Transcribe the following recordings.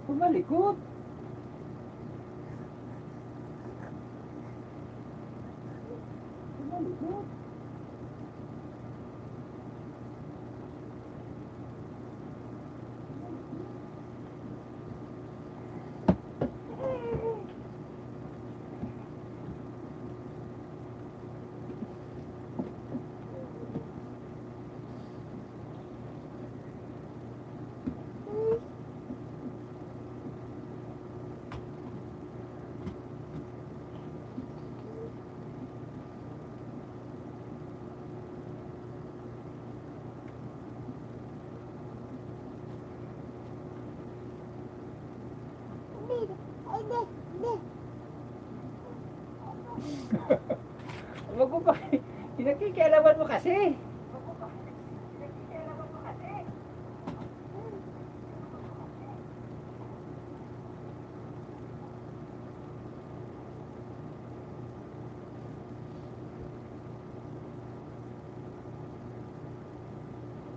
Pumalikot. Pumalikot. Wag mo pa. Pinakikialaman mo kasi.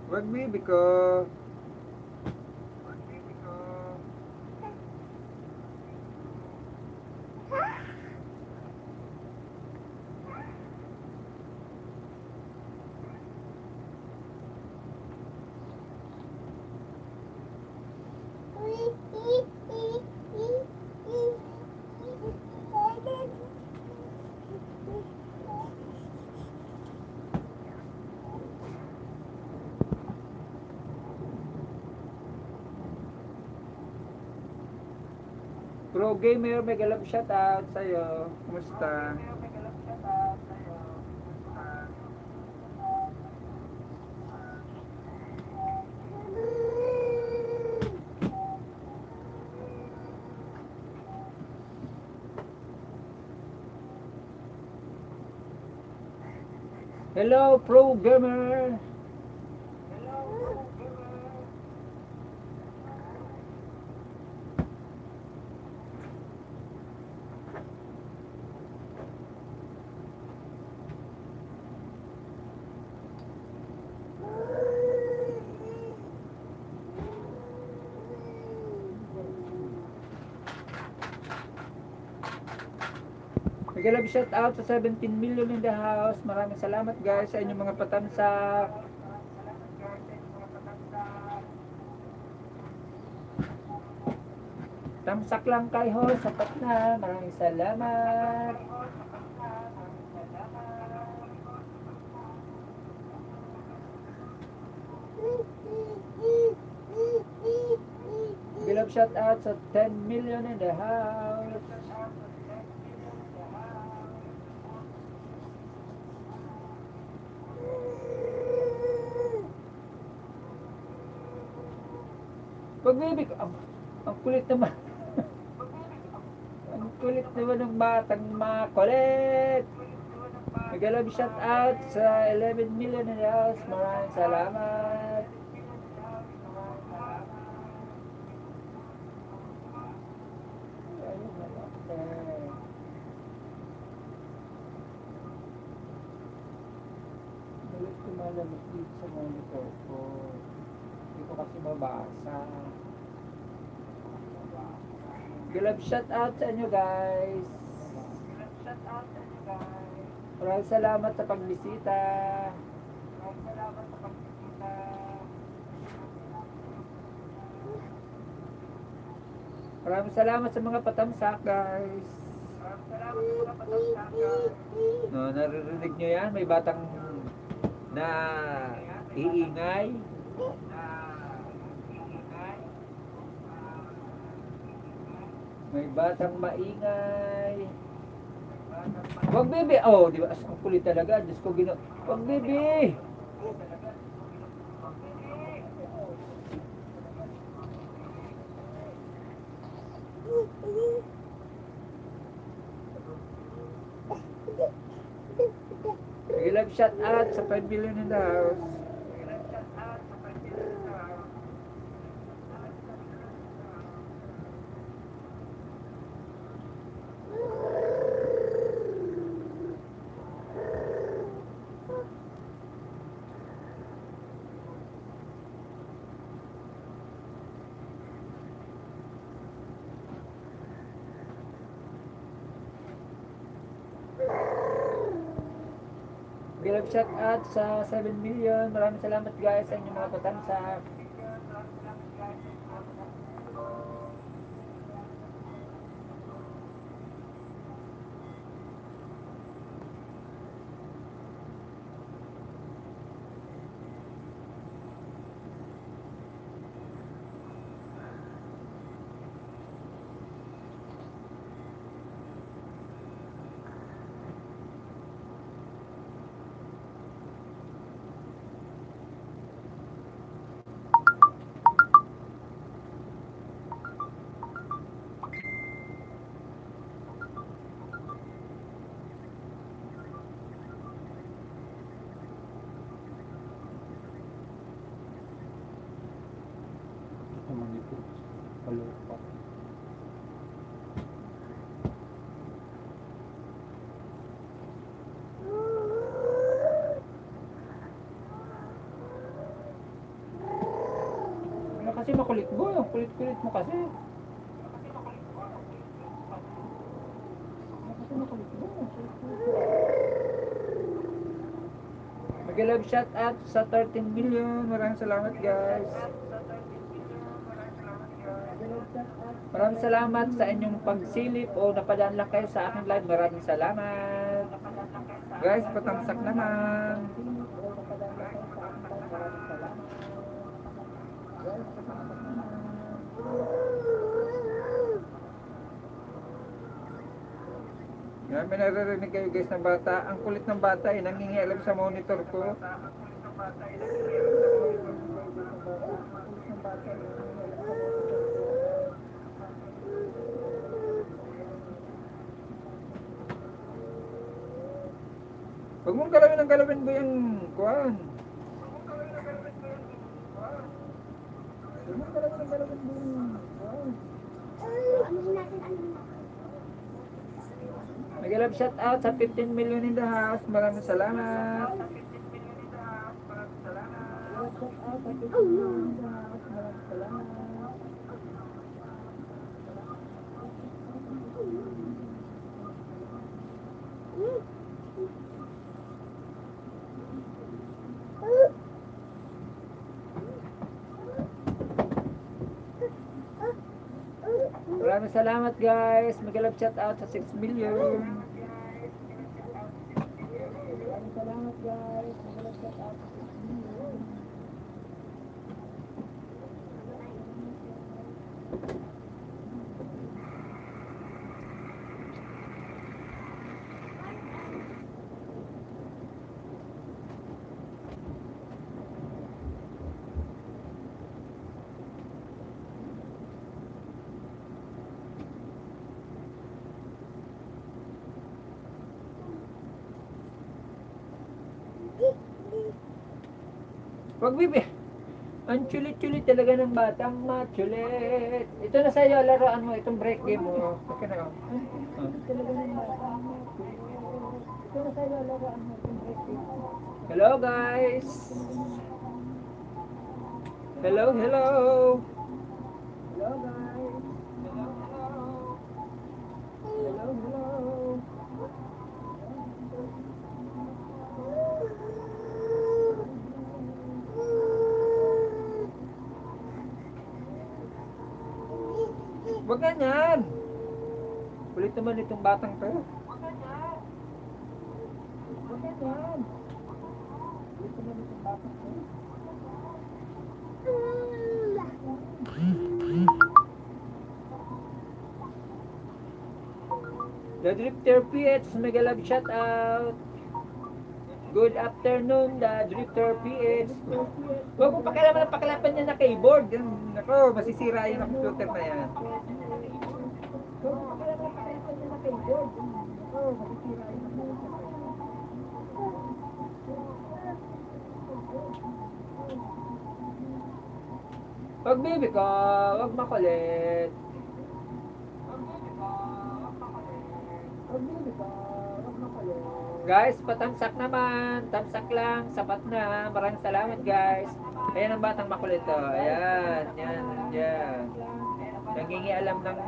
Wag baby ko. Pro Gamer, mega love shoutout sa'yo. Kumusta? Hello, Pro Gamer. Mega love shout out sa 17 million in the house. Maraming salamat guys sa inyong mga patamsak. Tamsak lang kayo, sapat na. Maraming salamat. Mega love shout out sa 10 million in the house. Pagbibig, ang kulit naman. Ang kulit naman ng batang makulit. Mega love shout out sa 11 million in the house. Maraming salamat. Ulit kumalamit dito sa monitor ko. Hindi ko kasi mabasa. Gilab shout out sa inyo guys. Maraming salamat sa pagbisita. Maraming salamat sa mga patamsak guys. No, naririnig nyo yan? May batang na iingay. May batang maingay. Wag bebe. Oh, di ba? Ang kulit talaga. Diyos ko gino. Wag bebe. Love shout out sa 5 billion in the house. Mag-love shout out sa 7 million. Maraming salamat guys sa inyong mga patansak. Naman ito. Kaloka. Ano kasi makulit mo? Yung kulit-kulit mo kasi. Ano kasi makulit mo? Mag-love shout out sa 13 million. Maraming salamat guys. Maraming salamat sa inyong pagsilip o napadaan lang kayo sa aking live. Maraming salamat. Guys, patamsak naman. Yan, may naririnig kayo guys ng bata. Ang kulit ng bata eh, nangingialam sa monitor ko. Huwag mong galawin ang galawin mo yung kuwan. Huwag mong galawin ang galawin mo yung kuwan. Mag-love shout out sa 15 million in the house. Maraming salamat. Maraming salamat guys. Mag-love shout out sa 6 million. Maraming salamat guys. Mag-love shout out sa 6 million. Wag bibi. Ang chulit-chulit talaga ng batang machulit. Ito na sa'yo, laruan mo. Itong break game mo. Okay na. Ang chulit talaga ng batang machulit. Ito na sa'yo, laruan mo. Itong break game mo. Hello guys. Hello, hello. Hello guys. Hello, hello. Hello, hello. Wag ganyan. Kulit naman itong batang to. Wag ganyan. Wag ganyan. Kulit naman itong batang to. The Drifter PH, mega love shout out. Good afternoon, the Drifter PH. Huwag mo pakialaman ang pakilapan niya na keyboard. Nako, masisira yung computer na yan. Huwag mo pakialaman ang pakilapan niya na keyboard. Nako, masisira yung computer na yan. Huwag baby ko, huwag makulit. Huwag baby ko, huwag makulit. Guys, patamsak naman. Tamsak lang. Sapat na. Maraming salamat guys. Ayan ang batang makulit to. Ayan. Yan. Yan. Nangingialam ng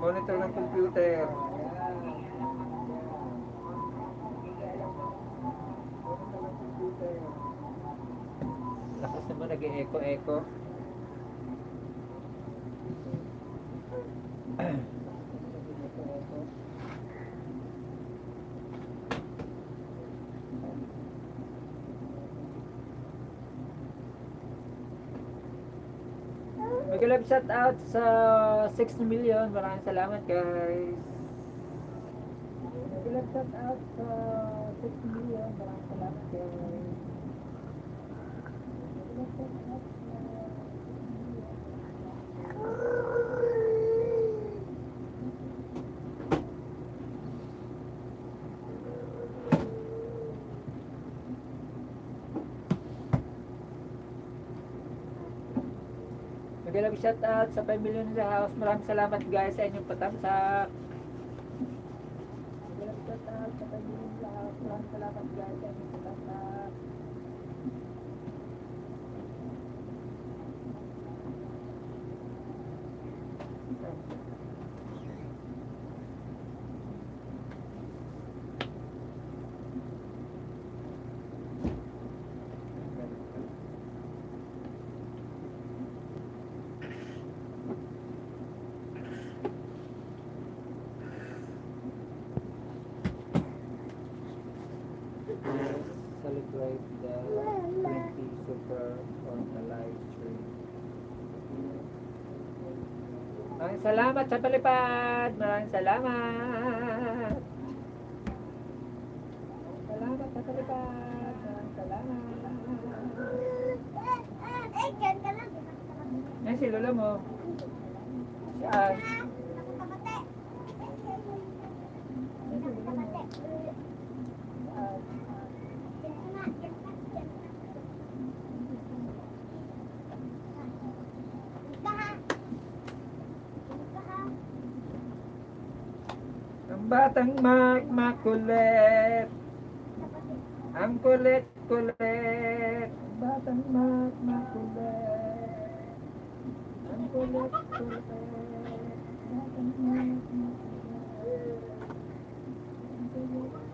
monitor ng computer. Lakas naman, nag-echo-echo. Mag-love shout out sa 6 million. Maraming salamat guys. Mag-love shout out sa 6 million. Maraming salamat guys. Mag-love shout out sa 6 million. Mag-love shout out sa 5 million sa house. Maraming salamat guys sa inyong patamsak. Mag-love shout out sa 5 million sa house. Maraming salamat guys sa inyong patamsak. Celebrate the 20 super on the live stream. Maraming salamat sa palipad. Maraming salamat. Salamat sa palipad. Maraming salamat. Yan si lola mo. Saan? Yan si lola mo. Saan? Ang batang makulit. Ang kulit-kulit. Ang batang makulit. Ang kulit-kulit. Batang makulit. Ang kulit.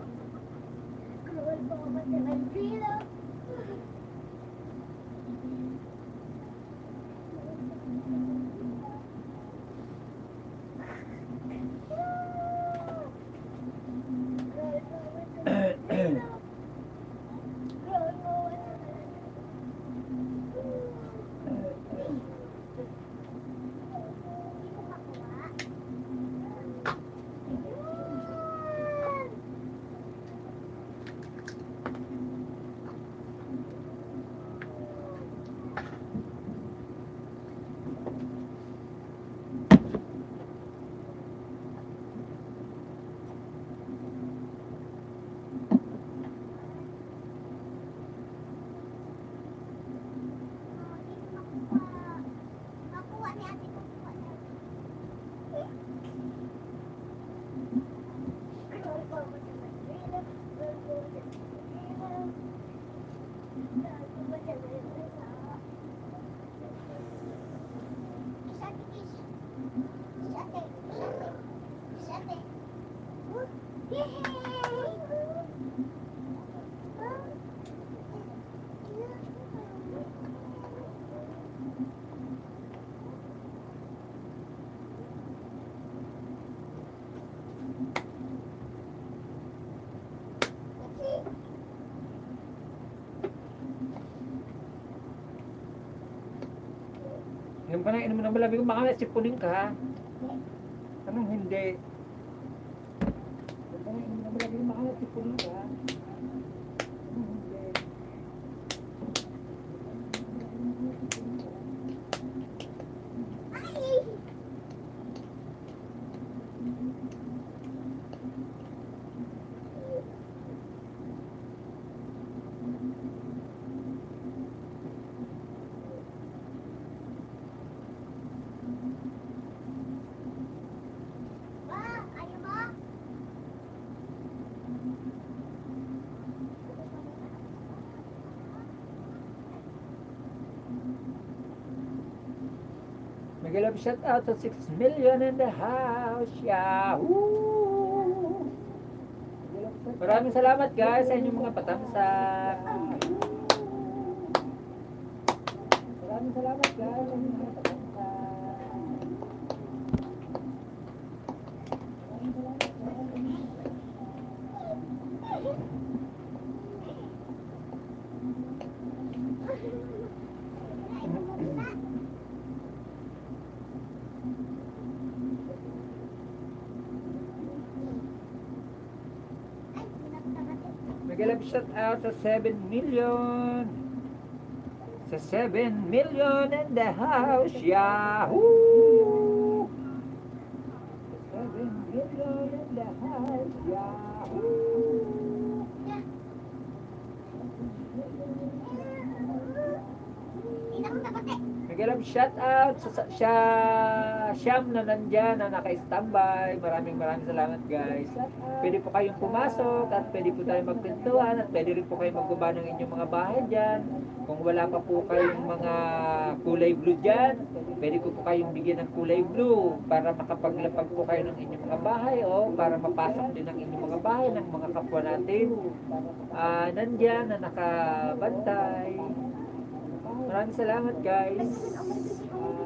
Inom ka na, inom na malamig kung baka sipunin ka. Anong hindi? Inom ka na, inom na malamig kung baka sipunin ka. Anong hindi? Mag-love shout out to 6 million in the house. Yahoo! Maraming salamat guys sa inyong mga patamsak. salamat guys. Nagalab shout out sa 7 million. Sa 7 million in the house. Yahoo! 7 million in the house. Yahoo! Nagalab shout out sa Siyam na nandyan na naka-standby. Maraming salamat guys. Pwede po kayong pumasok at pwede po tayong magkwentuhan at pwede rin po kayong magbaba ng inyong mga bahay dyan. Kung wala pa po kayong mga kulay blue dyan, pwede ko po kayong bigyan ng kulay blue para makapaglapag po kayo ng inyong mga bahay o para mapasok din ang inyong mga bahay ng mga kapwa natin nandyan na nakabantay. Maraming salamat guys.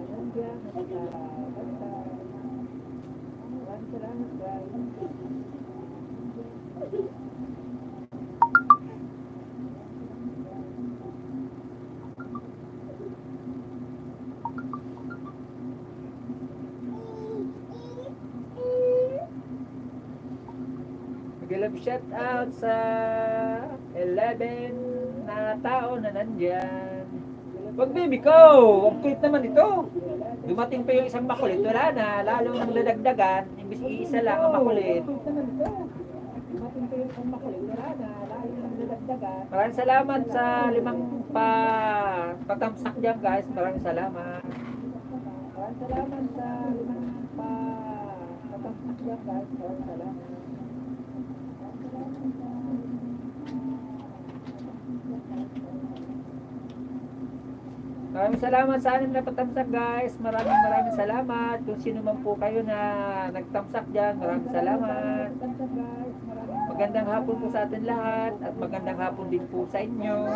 Nandyan na nakabantay. Maraming salamat guys. Mag-love shout out sa 11 na tao na nandyan. Wag baby ko! Ang kulit naman ito. Dumating pa yung isang makulit. Wala na. Lalong nang dadagdagan. Imbis iisa lang ang makulit. Dumating pa yung isang makulit. Wala na. Lalong nang dadagdagan. Maraming salamat sa 5 patamsak dyan guys. Maraming salamat. Maraming salamat sa 5 patamsak dyan guys. Maraming salamat. Maraming salamat sa anim na patamsak guys. Maraming salamat. Kung sino man po kayo na nagtamsak dyan, maraming salamat. Magandang hapon po sa atin lahat at magandang hapon din po sa inyo.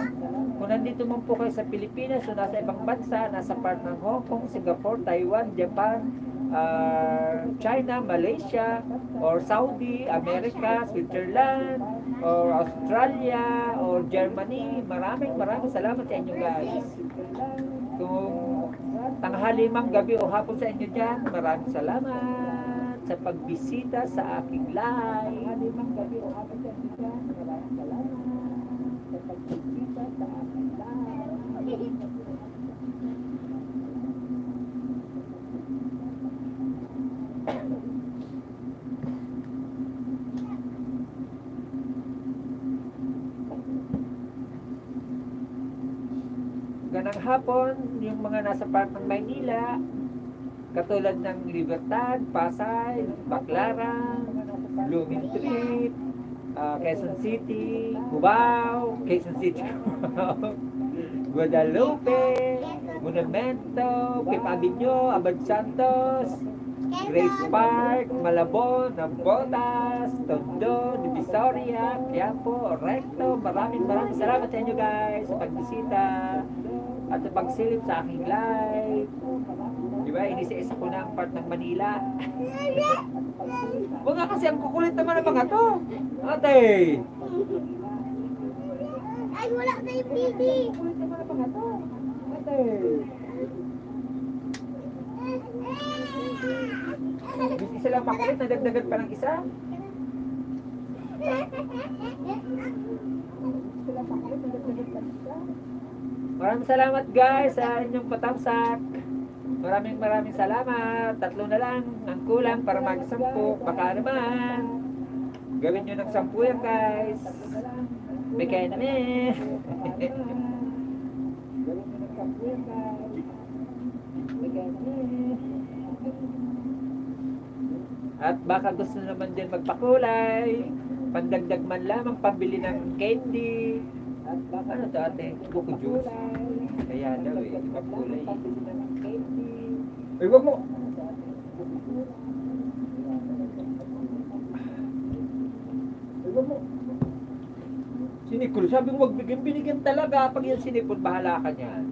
Kung nandito man po kayo sa Pilipinas o nasa ibang bansa, nasa part ng Hong Kong, Singapore, Taiwan, Japan, China, Malaysia, or Saudi, America, Switzerland, or Australia, or Germany, maraming salamat sa inyo guys. Kung tanghali mang gabi o hapon sa inyo dyan, maraming salamat sa pagbisita sa aking live. Tanghali mang gabi o hapon sa inyo dyan, maraming salamat sa pagbisita sa aking live. Ganang hapon, yung mga nasa part ng Maynila, katulad ng Libertad, Pasay, Baclaran, Blooming Street, Quezon City, Cubao, Quezon City, Guadalupe, Monumento, Quip Avenue, Abad Santos, Grace Park, Malabon, Nambotas, Tondo, Divisoria, Quiapo, Recto. Maraming salamat sa inyo guys sa pagbisita at sa pagsilip sa aking live. Diba, inisa-isa ko na ang part ng Manila. Huwag nga kasi ang kukulit naman ng mga to. Ate! Ay, wala na yung baby. Kukulit naman ng mga to. Ate! Isa lang makulit, nadagdagan pa ng isa. Isa lang makulit, nadagdagan pa ng isa. Maraming salamat guys sa inyong patamsak. Maraming salamat. 3 na lang ang kulang para mag-10. Baka naman gawin nyo ng 10 yan guys. Bigay namin. Gawin nyo ng 10 yan guys. Bigay namin. At baka gusto naman din magpakulay, pandagdag man lamang pambili ng candy. At baka ano to ate? Buko juice. Kaya daw eh, magkulay. Ay, wag mo! Ay, wag mo! Sinikul, sabi mo wag bigyan, binigyan talaga. Pag yan sinipul, bahala ka niyan.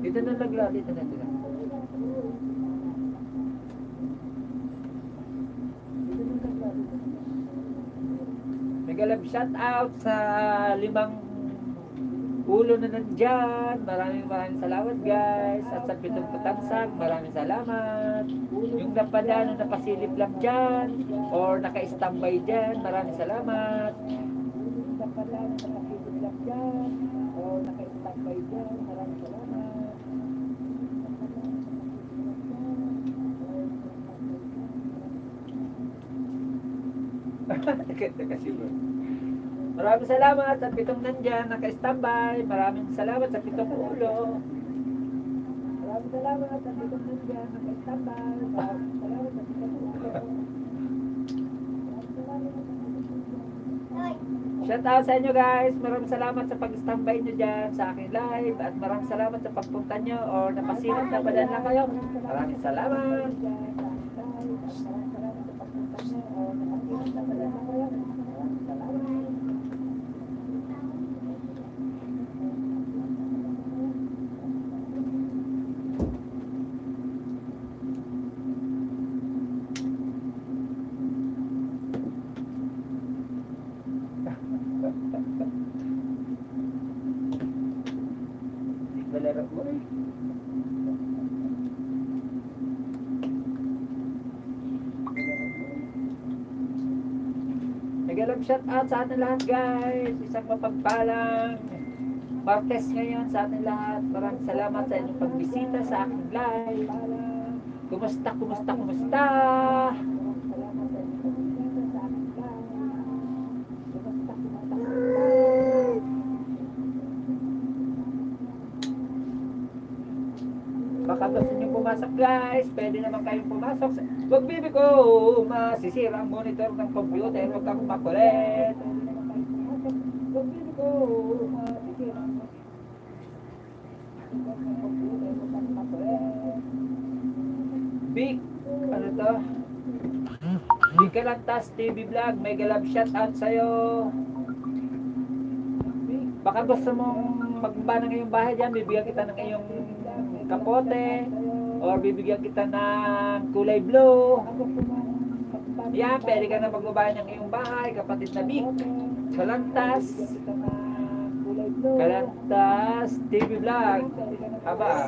Dito na nagla, dito na. Megalab shout out sa 5 ulo na nandyan. Maraming salamat guys. At sa 7 patamsak, maraming salamat. Yung napadano napasilip lang dyan or naka-standby dyan, maraming salamat. Yung napadano napasilip lang dyan or naka-standby dyan, maraming salamat. Kasi bro. Maraming salamat sa 7 nandyan, naka-standby. Maraming salamat sa 7 ulo. Maraming salamat sa 7 nandyan, naka-standby. Maraming salamat sa 7 ulo. Shout out sa inyo guys. Maraming salamat sa pag-standby nyo dyan sa aking live. At maraming salamat sa pagpunta nyo or napasilip na badan lang kayo. Maraming salamat. Balero ko eh. Nag-alab shout out sa atin lahat guys. Isang mapagpalang Martes ngayon sa atin lahat. Maraming salamat sa inyong pagbisita sa aking live. Kumusta? Baka gusto nyo pumasok guys, pwede naman kayong pumasok. Huwag bibi ko, masisira ang monitor ng computer, huwag kang makulit. Huwag bibi ko, masisira ang monitor ng computer, huwag kang makulit. Big, ano to? Big Kalantas TV Vlog, mega love shout out sa'yo. Baka gusto mong magba ng iyong bahay dyan, bibigyan kita ng iyong kapote or bibigyan kita ng kulay blue. Yan, pwede ka na magbaba ng iyong bahay, kapatid na Big Kalantas TV Vlog. Aba,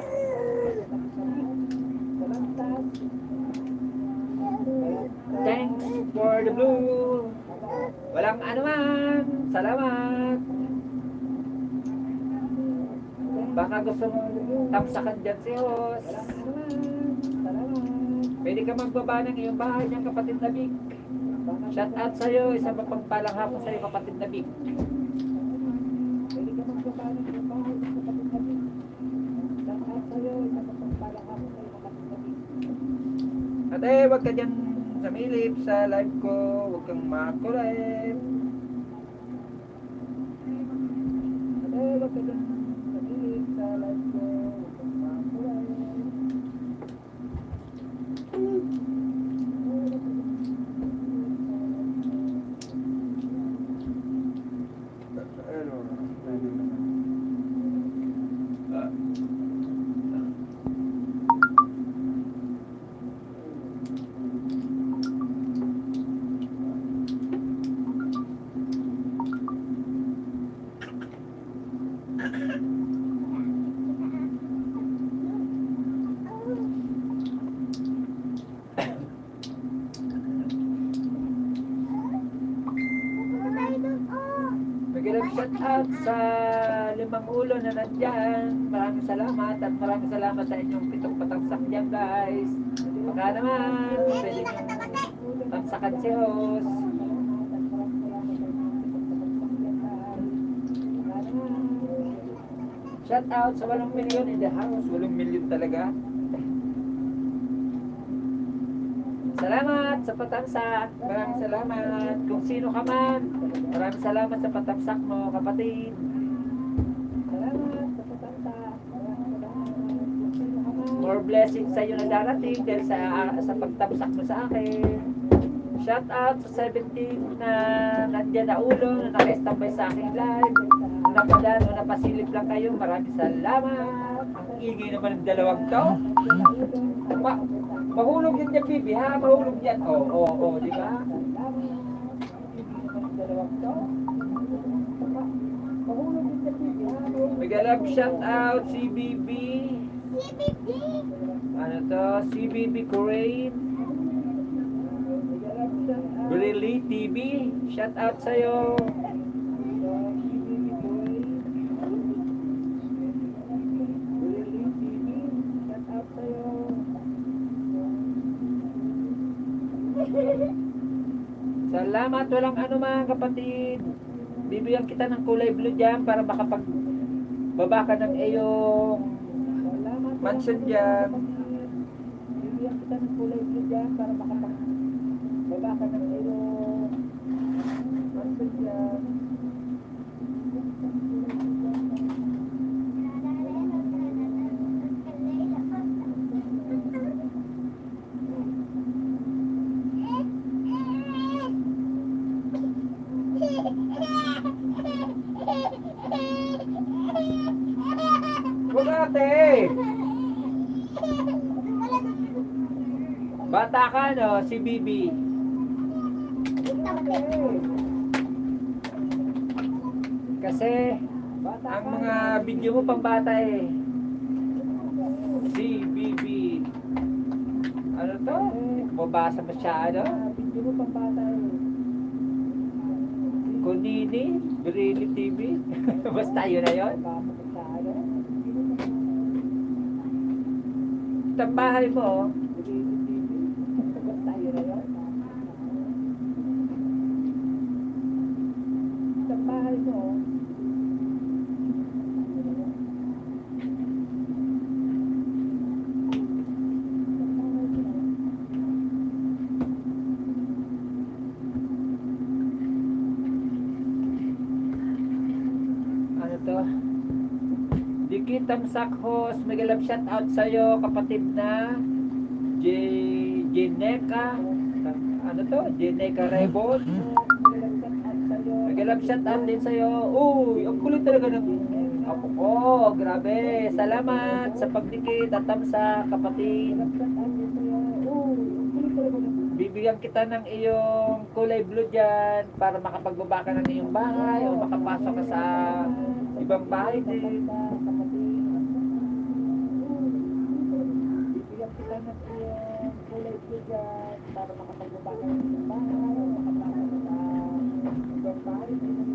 thanks for the blue. Walang anuman. Salamat. Baka gusto mong tamsakan dyan si Hos. Pwede ka magbaba ng iyong bahay niyang kapatid na Big. Shout out sa'yo. Isang mapagpalang hapon sa'yo kapatid na Big. Pwede ka magbaba ng iyong bahay niyang kapatid na Big. Shout out sa'yo. Isang mapagpalang hapon sa'yo kapatid na Big. Ate, wag ka dyan samilip sa live ko. Wag kang makulit. Ate, wag ka dyan sa live ko. Wag kang makulit. Shout out sa 5 ulo na nandyan. Maraming salamat at maraming salamat sa inyong 7 patamsak dyan guys. Baka naman, pwede nyo tamsakan si Hos. Shout out sa 8 milyon in the house. 8 milyon talaga. Salamat sa patamsak. Maraming salamat. Kung sino ka man, maraming salamat sa patamsak mo, kapatid. Salamat sa patamsak. More blessings sa iyo na darating dahil sa pagtamsak mo sa akin. Shout out sa 17 na nandyan na ulo, na naka-standby sa aking live. Napadaan o napasilip lang kayo, maraming salamat. Ang ingay naman ng dalawang to. Mahulog yan dyan, Bibi, ha? Mahulog yan. Oo, di ba? Megalab shout out CBB. CBB. Ano to? CBB Crane. Brilly TV. Shout out sa'yo. Brilly TV. Shout out sa'yo. Salamat, walang ano mga kapatid. Bibigyan kita ng kulay blue dyan para makapag baba ka ng iyong mansion dyan. Bibigyan kita ng kulay blue dyan para makapag baba ka ng iyong mansion dyan. Huwag ate! Bata ka no, si Bibi. Kasi ang mga video mo pang bata eh. Si Bibi. Ano to? Mabasa masyado? Video mo pang bata eh. Kunini, Brilli TV. Basta yun na yun. Tambahay mo, basta yun na yun. Tambahay mo. Ano to? Dikit Tamsakhos, megalab shout out sa'yo, kapatid na Jineka. Ano to? Jineka Rebon. Megalab shout out din sa'yo. Uy, ang kulit talaga ng apo ko. Grabe. Salamat sa pagdikit at tamsak, kapatid. Bibigyan kita ng iyong kulay blue dyan para makapagbaba ka ng iyong bahay o makapasok ka sa ibang bahay din. Bibigyan kita ng iyong kulay blue dyan para makapagbaba ka ng iyong bahay o makapasok ka sa ibang bahay din.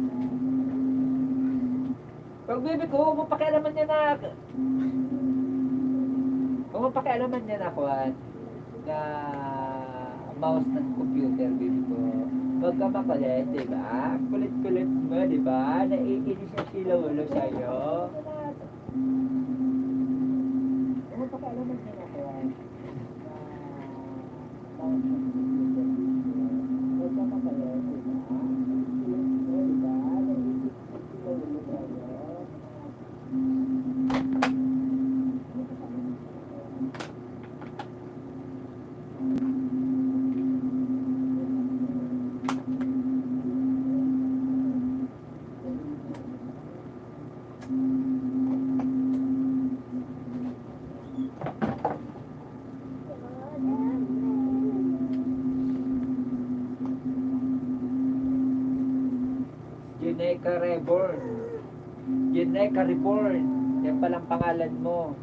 Pag bibi ko, mapakialaman niya na kung mapakialaman niya na Juan na mouse ng computer, baby ko. Huwag ka makulit, di ba? Kulit-kulit mo, di ba? Naiinis siya si Lolo sa'yo. Huwag pa kaalaman niya na ko. Mouse ng computer, huwag ka makulit, di ba? Kulit mo, di ba? Naiinis siya si Lolo sa'yo. Jineka Reborn. Jineka Reborn. Yan palang pangalan mo.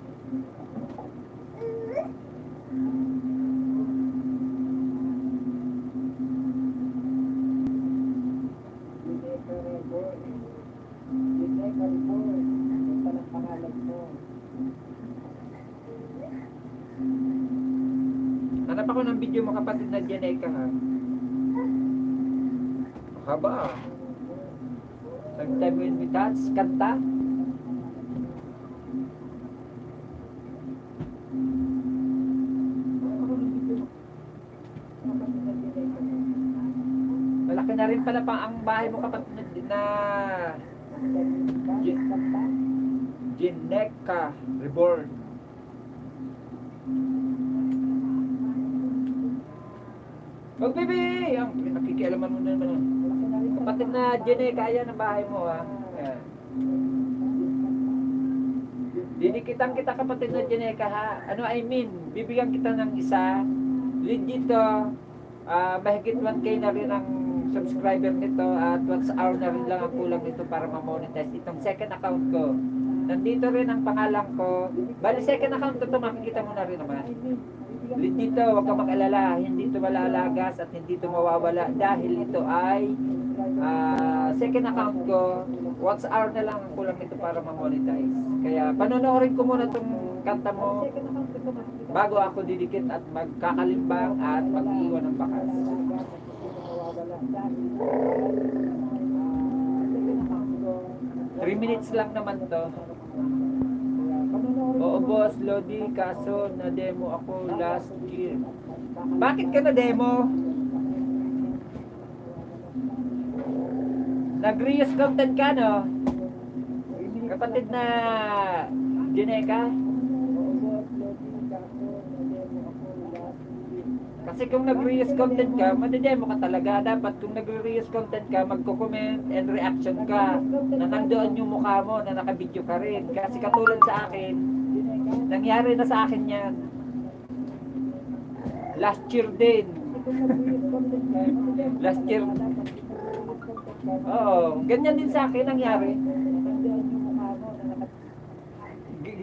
Jineka Reborn. Jineka Reborn. Yan palang pangalan mo. Hanap ako ng video mo kapatid na Jineka ha. Haba. Sometime when we dance, kanta. Malaki na rin pala ang bahay mo kapatid na Jineka Reborn. Wag, baby! Ang nakikialaman mo na naman. Kapatid na Jenny, kaya ng bahay mo, ha? Ayan. Dinikitan kita, kapatid na Jeneka, ha? Ano, I mean, bibigyan kita ng isa. Legit to. Mahigit 1K na rin ang subscriber nito at 1 hour na rin lang ang kulang nito para ma-monetize itong second account ko. Nandito rin ang pangalan ko. Bali, second account ko to, makikita mo na rin naman. Legit to, huwag kang mag-alala. Hindi to malalagas at hindi to mawawala dahil ito ay second account ko. 1 hour na lang ang kulang nito para ma-monetize. Kaya panonoodin ko muna itong kanta mo bago ako didikit at magkakalimbang at mag-iwan ng bakas. 3 minutes lang naman to. Oo boss, Lodi, kaso na-demo ako last year. Bakit ka na-demo? Nag-reuse content ka, no? Kapatid na Jeneka? Kasi kung nag-reuse content ka, madedemo ka talaga. Dapat kung nag-reuse content ka, magko-comment and reaction ka na nandoon yung mukha mo, na nakabidyo ka rin. Kasi katulad sa akin, nangyari na sa akin yan. Last year din. Last year. Oo, ganyan din sa akin nangyari.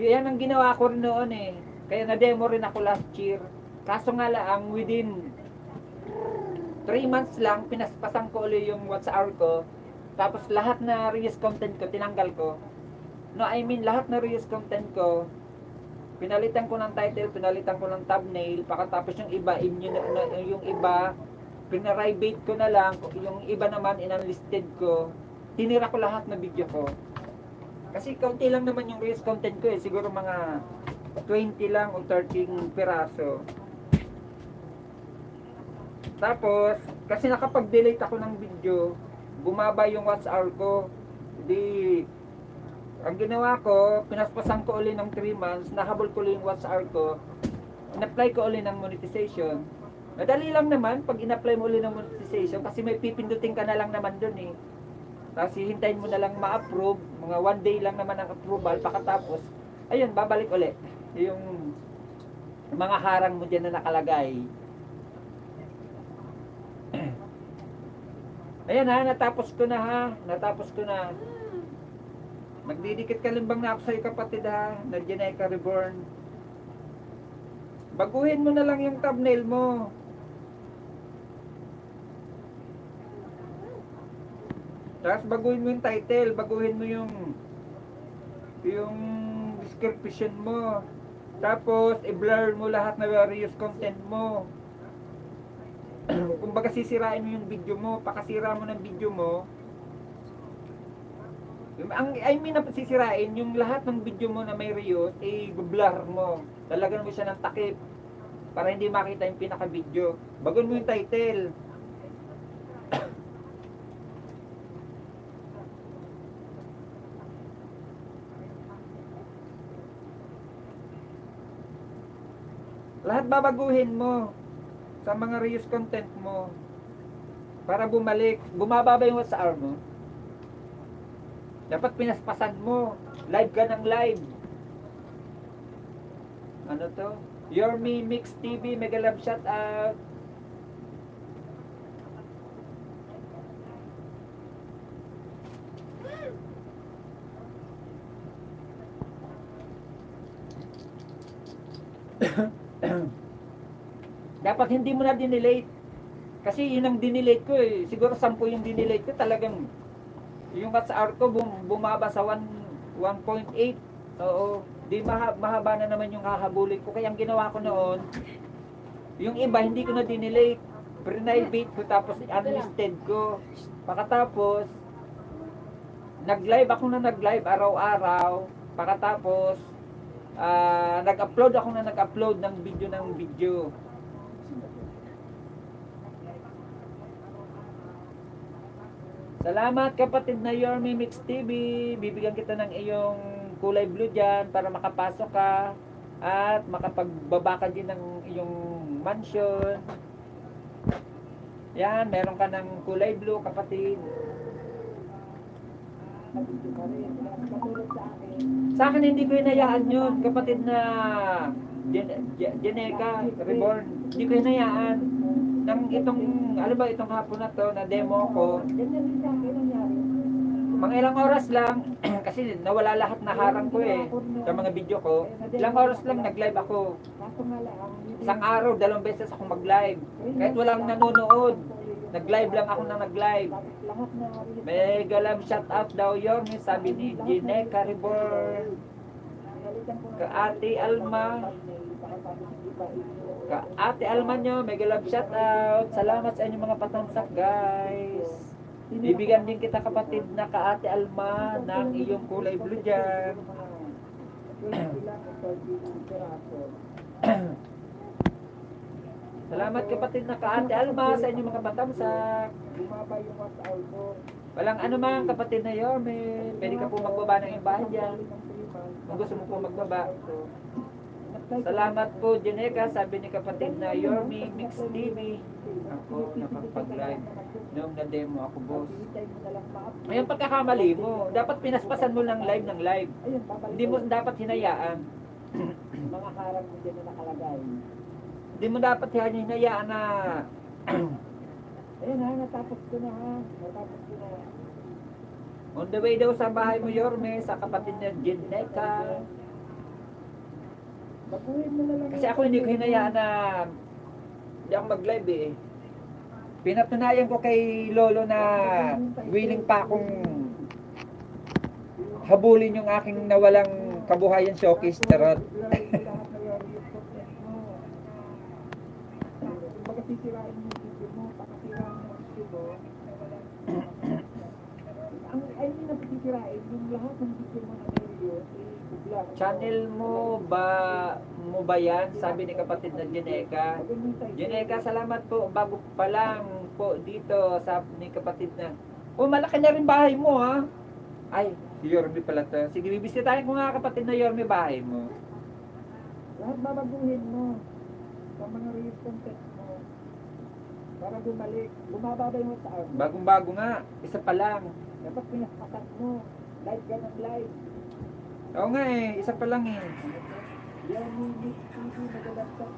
Yan ang ginawa ko rin noon eh. Kaya na-demo rin ako last year. Kaso nga lang, within 3 months lang, pinaspasan ko ulit yung WhatsApp ko. Tapos lahat na reuse content ko, tinanggal ko. No, I mean, lahat na reuse content ko, pinalitan ko ng title, pinalitan ko ng thumbnail, pagkatapos yung iba, yung iba, pinaribate ko na lang, yung iba naman, in-unlisted ko. Tinira ko lahat na video ko. Kasi kaunti lang naman yung reuse content ko eh, siguro mga 20 lang o 30 piraso. Tapos, kasi nakapag-delete ako ng video, bumaba yung WhatsApp ko. Di, ang ginawa ko, pinaspasan ko uli ng 3 months, nahabol ko ulit yung WhatsApp ko, in-apply ko uli ng monetization. Madali lang naman, pag in-apply mo uli ng monetization, kasi may pipindutin ka na lang naman dun eh. Tapos hihintayin mo na lang ma-approve, mga 1 day lang naman ang approval, pagkatapos, ayun, babalik uli. Yung mga harang mo dyan na nakalagay. Ayan ha, natapos ko na ha. Natapos ko na. Nagdidikit kalimbang na ako sa'yo kapatid ha. Na Jeneka Reborn. Baguhin mo na lang yung thumbnail mo. Tapos baguhin mo yung title. Baguhin mo yung description mo. Tapos i-blur mo lahat na various content mo. Kung baga sisirain mo yung video mo, pakasira mo ng video mo. I mean na sisirain, yung lahat ng video mo na may reuse, i-blur mo. Lalagyan mo siya ng takip para hindi makita yung pinaka-video. Baguhin mo yung title. Lahat babaguhin mo sa mga reuse content mo para bumaba ba yung WhatsApp mo? Dapat pinaspasan mo, live ka ng live. Ano to? Your Me Mix TV, mega love shout out. Dapat hindi mo na dinelete. Kasi yun ang dinelete ko eh. Siguro 10 yung dinelete ko. Talagang yung WhatsApp ko bumaba sa 1.8. Oo. Di mahaba na naman yung hahabulin ko. Kaya ang ginawa ko noon, yung iba hindi ko na dinelete. Pre-private ko tapos unlisted ko. Pagkatapos, nag-live ako na nag-live araw-araw. Pagkatapos, nag-upload ng video. Salamat kapatid na Your Me Mix TV. Bibigyan kita ng iyong kulay blue dyan para makapasok ka at makapagbaba ka din ng iyong mansion. Yan, meron ka ng kulay blue, kapatid. Sa akin hindi ko hinayaan yun, kapatid na Jeneka Reborn. Hindi ko hinayaan. Nang itong, ano ba itong hapon na to, na demo ko, mga ilang oras lang, kasi nawala lahat na harang ko eh, sa mga video ko. Ilang oras lang nag-live ako. Isang araw, 2 beses ako mag-live. Kahit walang nanonood, nag-live lang ako na nag-live. Mega love shout out daw yun, sabi ni Jeneka Reborn. Ka Ate Alma. Ka Ate Alma nyo, mega love shout out. Salamat sa inyong mga patamsak, guys. Bibigyan din kita, kapatid, na ka Ate Alma ng iyong kulay blue dyan. Salamat, kapatid, na ka Ate Alma sa inyong mga patamsak. Walang ano man, kapatid na Yorme. Pwede ka po magbaba ng iyong bahay dyan. Kung gusto mo po magbaba. Salamat po, Jeneka, sabi ni kapatid na Yorme Mix TV. Ako nakapag-live noong na-demo ako, boss. Ngayon, pagkakamali mo, dapat pinaspasan mo ng live. Hindi mo dapat hinayaan. Mga harang mo dyan na nakalagay. Hindi mo dapat hinayaan na Ayun ha, natapos ko na ha. Natapos ko na. on the way daw sa bahay mo, Yorme, sa kapatid na Jeneka. Baguhin mo na lang. Kasi ako hindi ko hinayaan na hindi ako mag-live eh. Pinatunayan ko kay Lolo na willing pa akong habulin yung aking nawalang kabuhayan showcase, charot. Pagkasisirain mo yung video mo, pakasirain mo yung video mo. Ang ay hindi na pagkisirain, yung lahat ng video mo na video, bigla. Channel mo ba yan? Sabi ni kapatid na Jeneka. Jeneka, salamat po. Bago pa lang po dito, sabi ni kapatid na, oh, malaki na rin bahay mo, ha? Ay, si Yorme pala to. Sige, bibisitahin ko nga, kapatid na Yorme, bahay mo. Lahat babaguhin mo sa mga reels content mo para bumalik. Bumaba ba yung taon? Bagong-bago nga. Isa pa lang. Dapat pinaspakat mo. Live ka ng live. Oo nga eh. Isa pa lang eh. Yan yung TV, nag-laptop.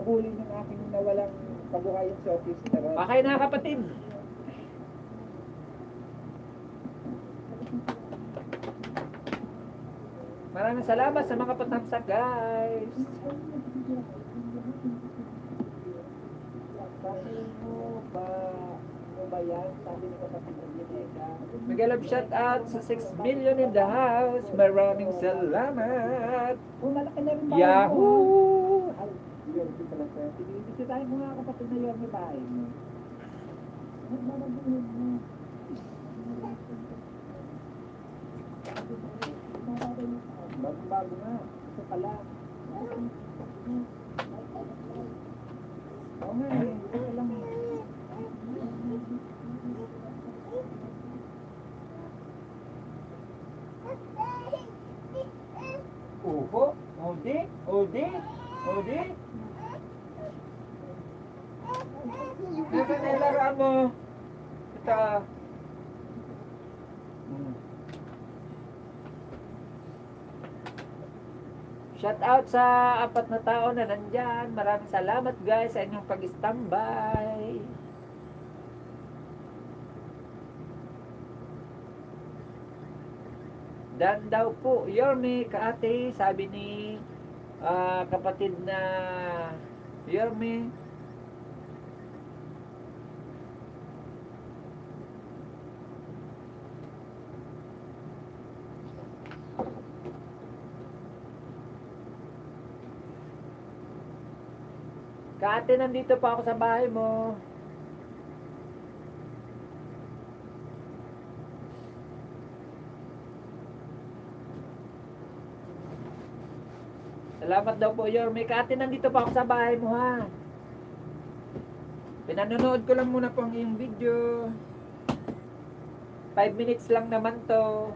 habulin yung aking nawalang kabuhayan sa office. Pero, Okay na kapatid. Maraming salamat sa mga patamsak guys. sabi mo ba yan? Sabi ni kapatid ng Gineka. Miguel love shout out sa 6 million in the house. Maraming salamat. Kung malaki na rin bahay mo. Yahoo! Ay, yun, di pala sir. Sige, dito tayo mo nga kapatid na yun, may bahay mo. Magbabaguhin mo. Bago nga. Ito pala. Oo nga eh. Ito lang eh. Oho, odi, odi, odi. Nasaan na yung laruan mo? Ito. Shout out sa 4 na tao na nandyan. Maraming salamat guys sa inyong pag-standby. Dan daw po, Yorme, kaate, sabi ni kapatid na Yorme. Kaate, nandito pa ako sa bahay mo. Salamat daw po, Yorme. Kaate, nandito pa ako sa bahay mo, ha. Pinanonood ko lang muna po ang iyong video. 5 minutes lang naman to.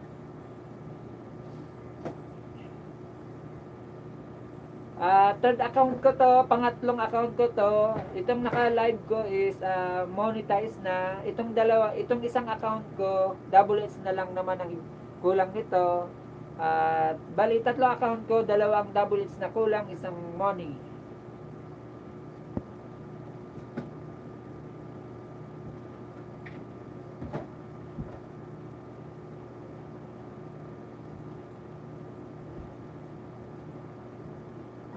Third account ko to, pangatlong account ko to. Itong naka-live ko is monetized na. Itong isang account ko, double S na lang naman ang kulang nito. Bali, 3 account ko, 2 double S na kulang, isang money.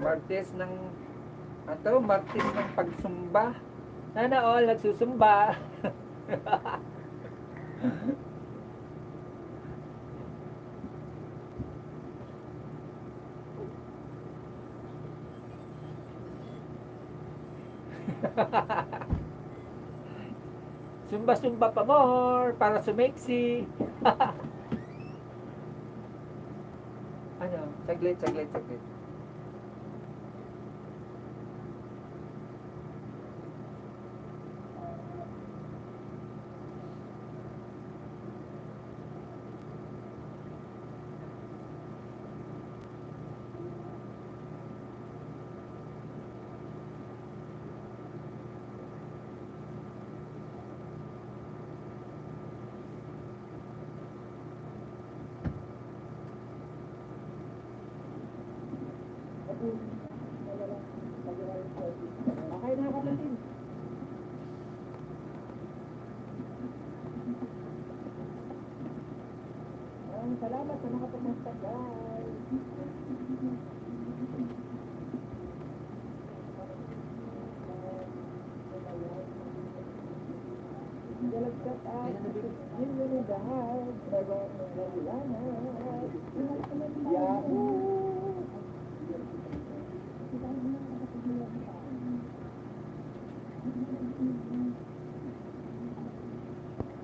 Martes ng pagsumba. Sana all nagsusumba. Sumba-sumba pa more para sumeksi. Ano? Saglit. Okay na kapatid. Salamat sa mga pagmastagay. Galagkat at yun yung dahil nagawang nagawalanan. Yahoo!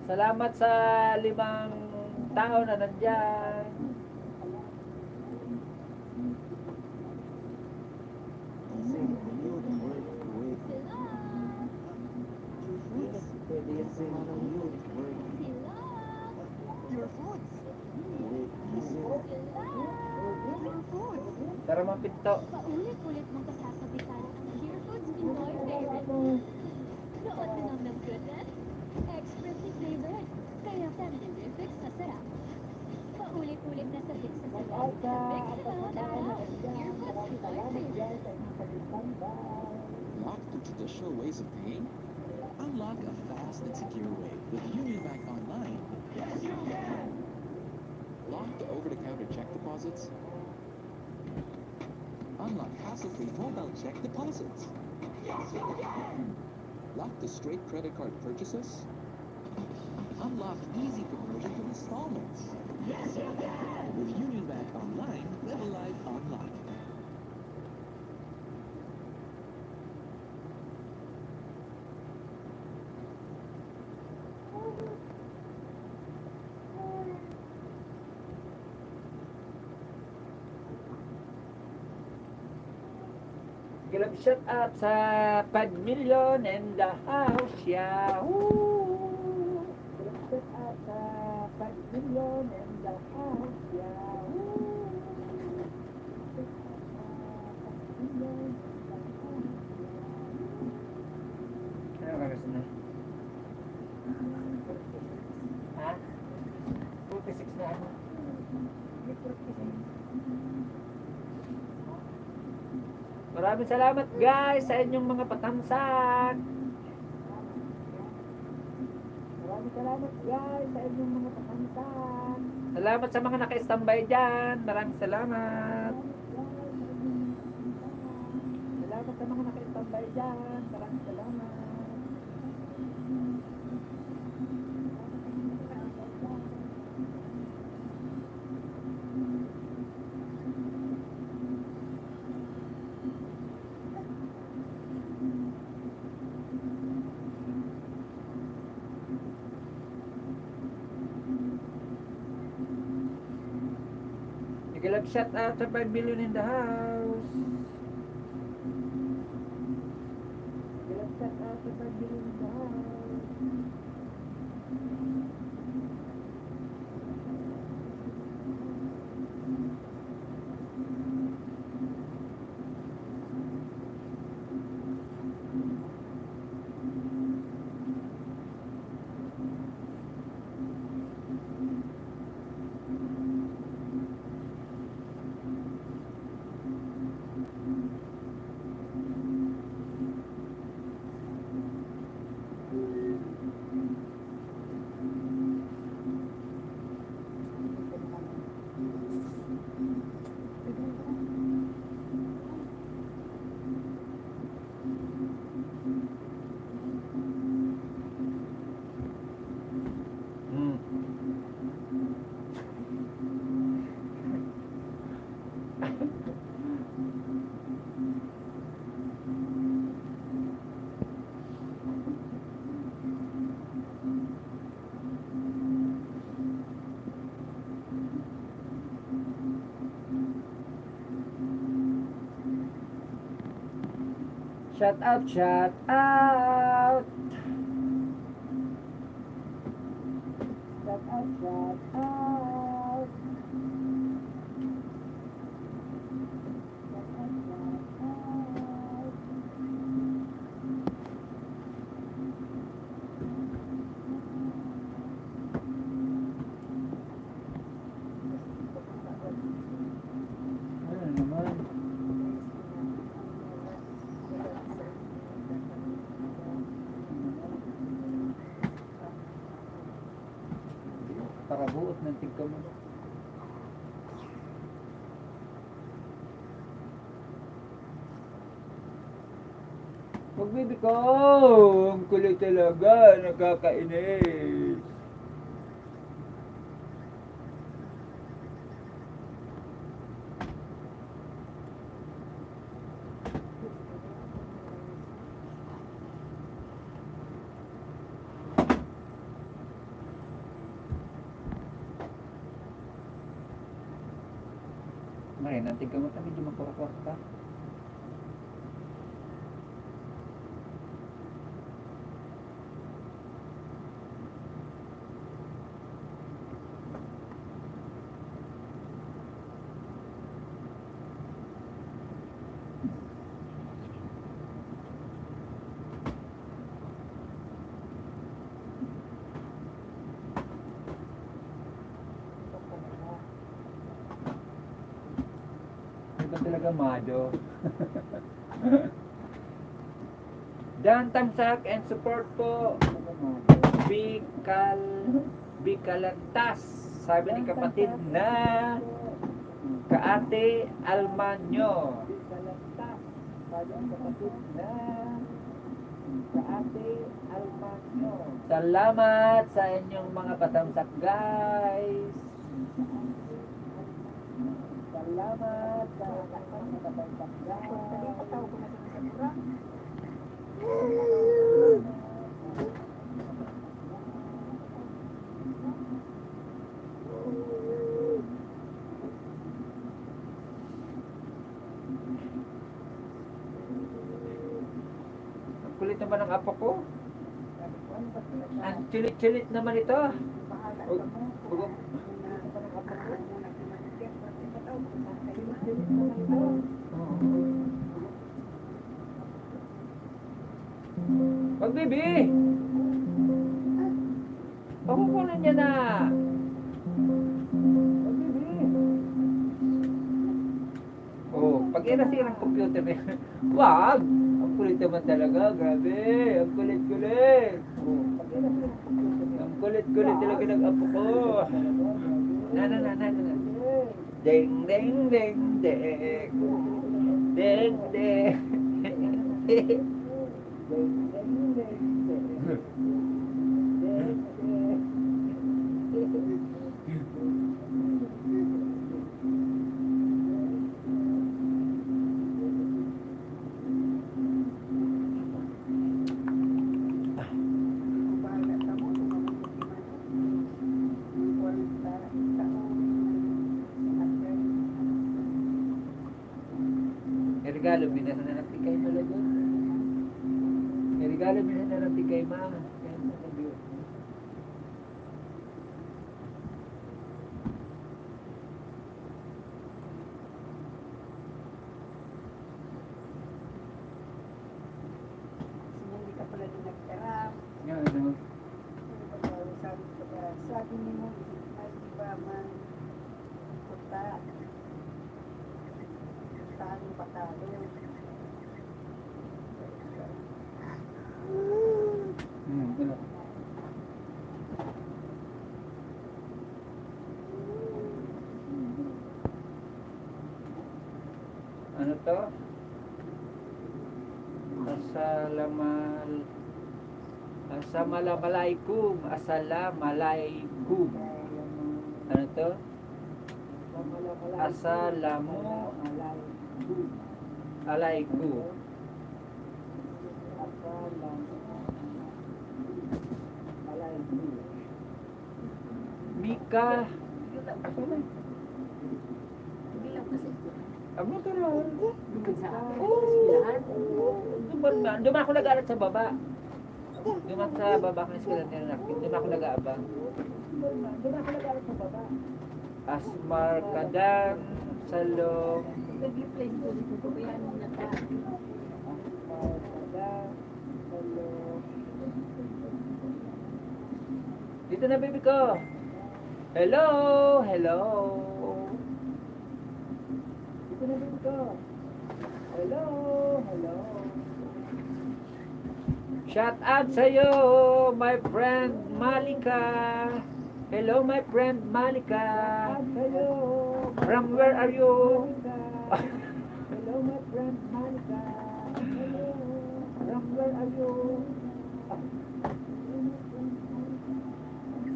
Salamat sa 5 tao na nandyan. Tara mga pinto. Paulit-ulit mong kasasabitan ang Dear Foods Pinoy favorite. Noon din ng goodness, expertly flavored, kaya family-rific sa sarap. Paulit-ulit na sabik sa sarap, sabik sa mga Dear Foods Pinoy favorite. Salamat sa mga pagmastagay. traditional ways of paying? Unlock a fast and secure way with Union Bank Online. Yes, you can. Locked over-the-counter check deposits. Unlock hassle-free mobile check deposits. Yes, you can. Lock the straight credit card purchases. Unlock easy conversion to installments. Yes, you can. With Union Bank Online, live a life online. Grab shout out sa 5 million and the house, yahoo! Grab shout out sa 5 million and the house, yahoo! Ano ka kasi na? Ha? 46 na ano? Maraming salamat guys sa inyong mga patamsak. Maraming salamat guys sa inyong mga patamsak. Salamat sa mga naka-standby dyan. Maraming salamat. Salamat sa mga naka-standby dyan. Maraming salamat. Nag-love shout out sa 5 billion in the house. Nag-love shout out sa 5 billion in the house. Shout out, shout out. Shout out, shout out. Shout out, shout out. Ano naman? Para buot ng tigka mo. Pagbibi ko, ang kulit talaga, nakakainis. Ngayon, nantig ka mo tabi, di makurakot ka. Iba talaga mado. Dan Tamsak and support po. Bikalantas. Sabi ni kapatid na Kaate Almanyo. Bikalantas. Sabi ang kapatid na Kaate Almanyo. Salamat sa inyong mga patamsak, guys. Salamat sa mga kabantak. Dali pataw ko na sa mura. Ang kulit naman ng apo ko. Sabi ko, ano ba sila na? Ang chilit-chilit naman ito. Bahala Ug- ka mo. ug- Ano ba ng apo ko? Pataw ko na dilit naman ito. Wag, baby! Pakukunan niya na! Wag, baby! Oh, pag inasira ang computer na yan, wag! Ang kulit naman talaga, grabe! Ang kulit-kulit! Oh, Pag yan ang computer ang kulit-kulit talaga ng apo ko! Na. Ding, ding, ding, ding! Ding, ding! Bahala ka mo. May regalo, binasa na ng tigay mo lang doon. May regalo, binasa na ng tigay ma. Kaya sa sabi ko. Hindi ka pala din nagtarap. Yan, ano. Sabi niyo mo, ay di ba man punta. Puntahan mo patalo. Ano. Ano to? Assalamualaikum. Assalamualaikum. Ano to? Assalamualaikum. Mika. Ano to lang? Duman ako nag-arat sa baba. Duman sa baba ko ng eskwela nila. Duman ako nag-aabang. Asmar Kadang Salong. Dito na baby ko. Hello, hello. Dito na baby ko. Hello, hello. Shout out sa'yo, my friend Malika. Hello, my friend Malika. From where are you? Hello, my friend Monica. Hello. From where are you?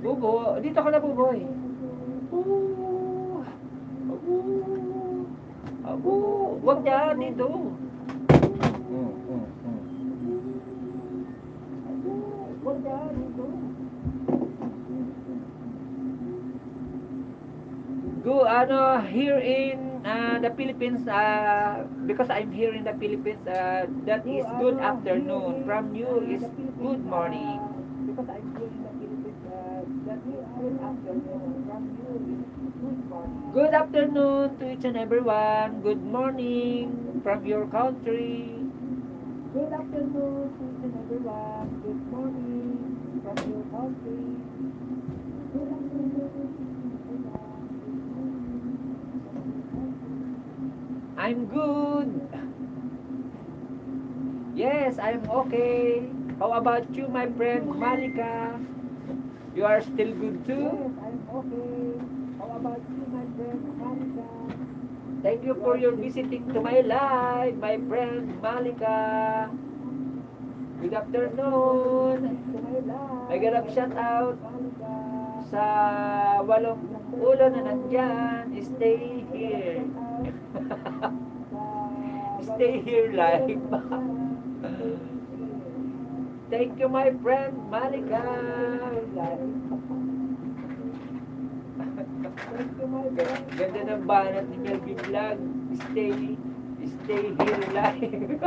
Bubo, dito ka na buboy. Abo, wag dyan dito. Wag dyan dito. Go, here in the Philippines, because I'm here in the Philippines, that is good afternoon. From you is good morning. Because I'm here in the Philippines, that is good afternoon. From you is good morning. Good afternoon to each and everyone. Good morning from your country. Good afternoon to each and everyone. Good morning from your country. Good afternoon. I'm good. Yes, I'm okay. How about you, my friend Malika? You are still good too? Yes, I'm okay. How about you, my friend Monica? Thank you for your visiting to my live, my friend Malika. Good afternoon. To my life, May ganap shout out Monica. sa walong ulo na nandyan. Stay here. Stay here live. Thank you, my friend Malika. Ganda ng banat ni Melvin Vlog. Stay here live.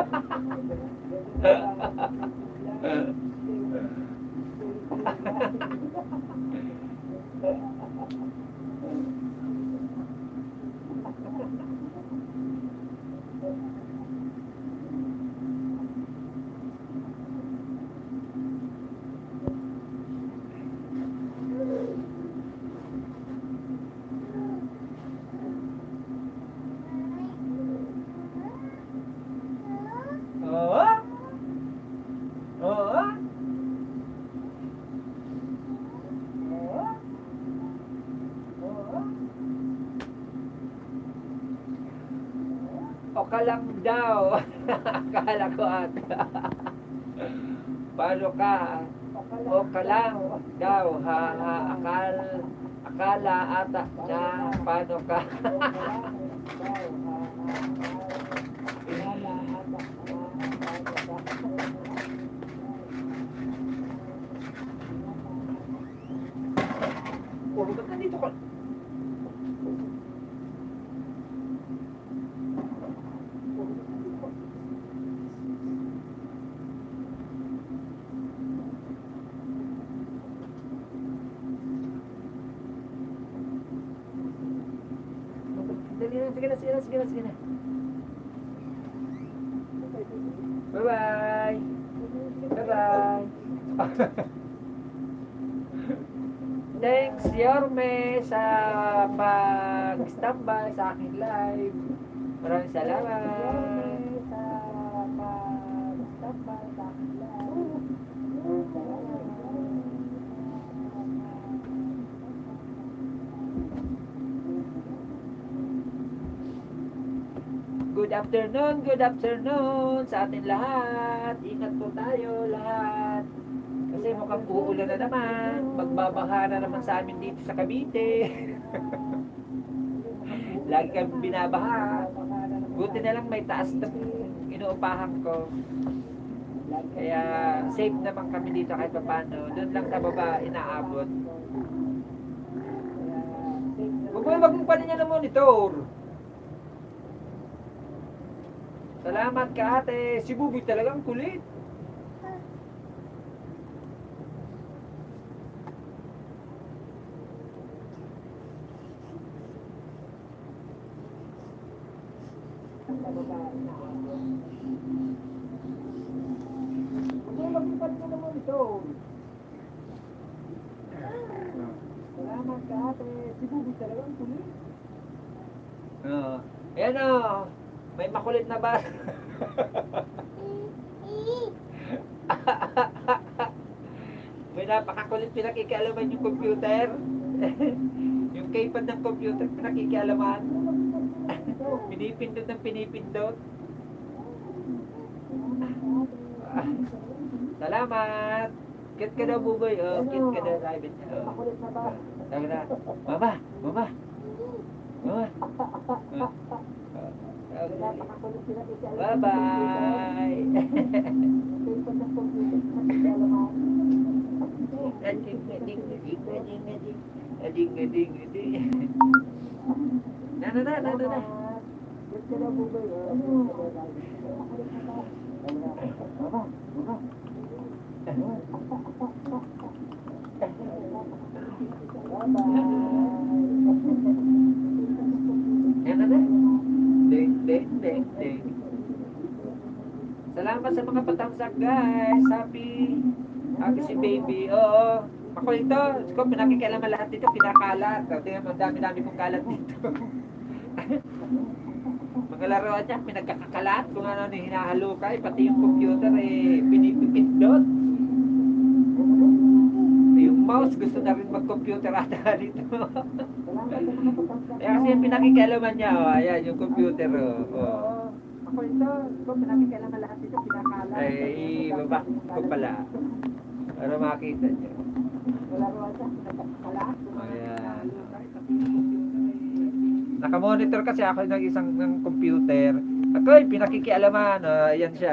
Oo? Oo? Oo? Oo? O ka lang daw. Akala ko ata. Paano ka? O ka lang daw. Akala ata na paano ka? Puro ba't nandito ka? Dali na, sige na. Bye-bye. Bye-bye. Thanks, Yorme, sa pag-standby sa aking live. Maraming salamat. Good afternoon sa atin lahat. Ingat po tayo lahat. Kasi mukhang uulan na naman. Magbabaha na naman sa amin dito sa Cavite. Lagi kami binabaha. Buti na lang may taas na inuupahan ko. Kaya safe naman kami dito kahit paano. Doon lang sa baba inaabot. Wag mo pa niya ng monitor. Salamat ka ate. Si Buboy talagang kulit. Salamat ka ate. Si Buboy talagang kulit. Ayan o. May makulit na ba? May napakakulit pinakikialaman yung computer. Yung keypad ng computer pinakikialaman. Pinipindot ng pinipindot. Salamat. Cute ka daw, Buboy. Oh, cute ka daw, Rabbit. Oh. Makulit na ba? Sabi na, Mama. Napakakulit sila kasi Bye-bye. keypad ng computer nakikialaman. Na. Good ka daw, Buboy. Na. Ding. Salamat sa mga patamsak, guys. Happy si baby. Oo. Ako ito, kung pinakikialaman lahat dito, pinakalat. Tingnan mo, dami-dami kong kalat dito. Mga Mga laruan niya, pinagkakakalat kung ano ni hinahalukay, pati yung computer pinipipindot. Yung mouse gusto na rin mag-computer ata dito. Kaya kasi yung pinakikialaman niya, ayan yung computer. Ako ito, kung pinakikailangan lahat ito, pinakalat. Ay, baba ko pala. Para makita niyo. Wala rin siya, pinakakalat. Ayan. Nakamonitor kasi ako ng isang ng computer. Ako ay pinakikialaman. Ayan siya.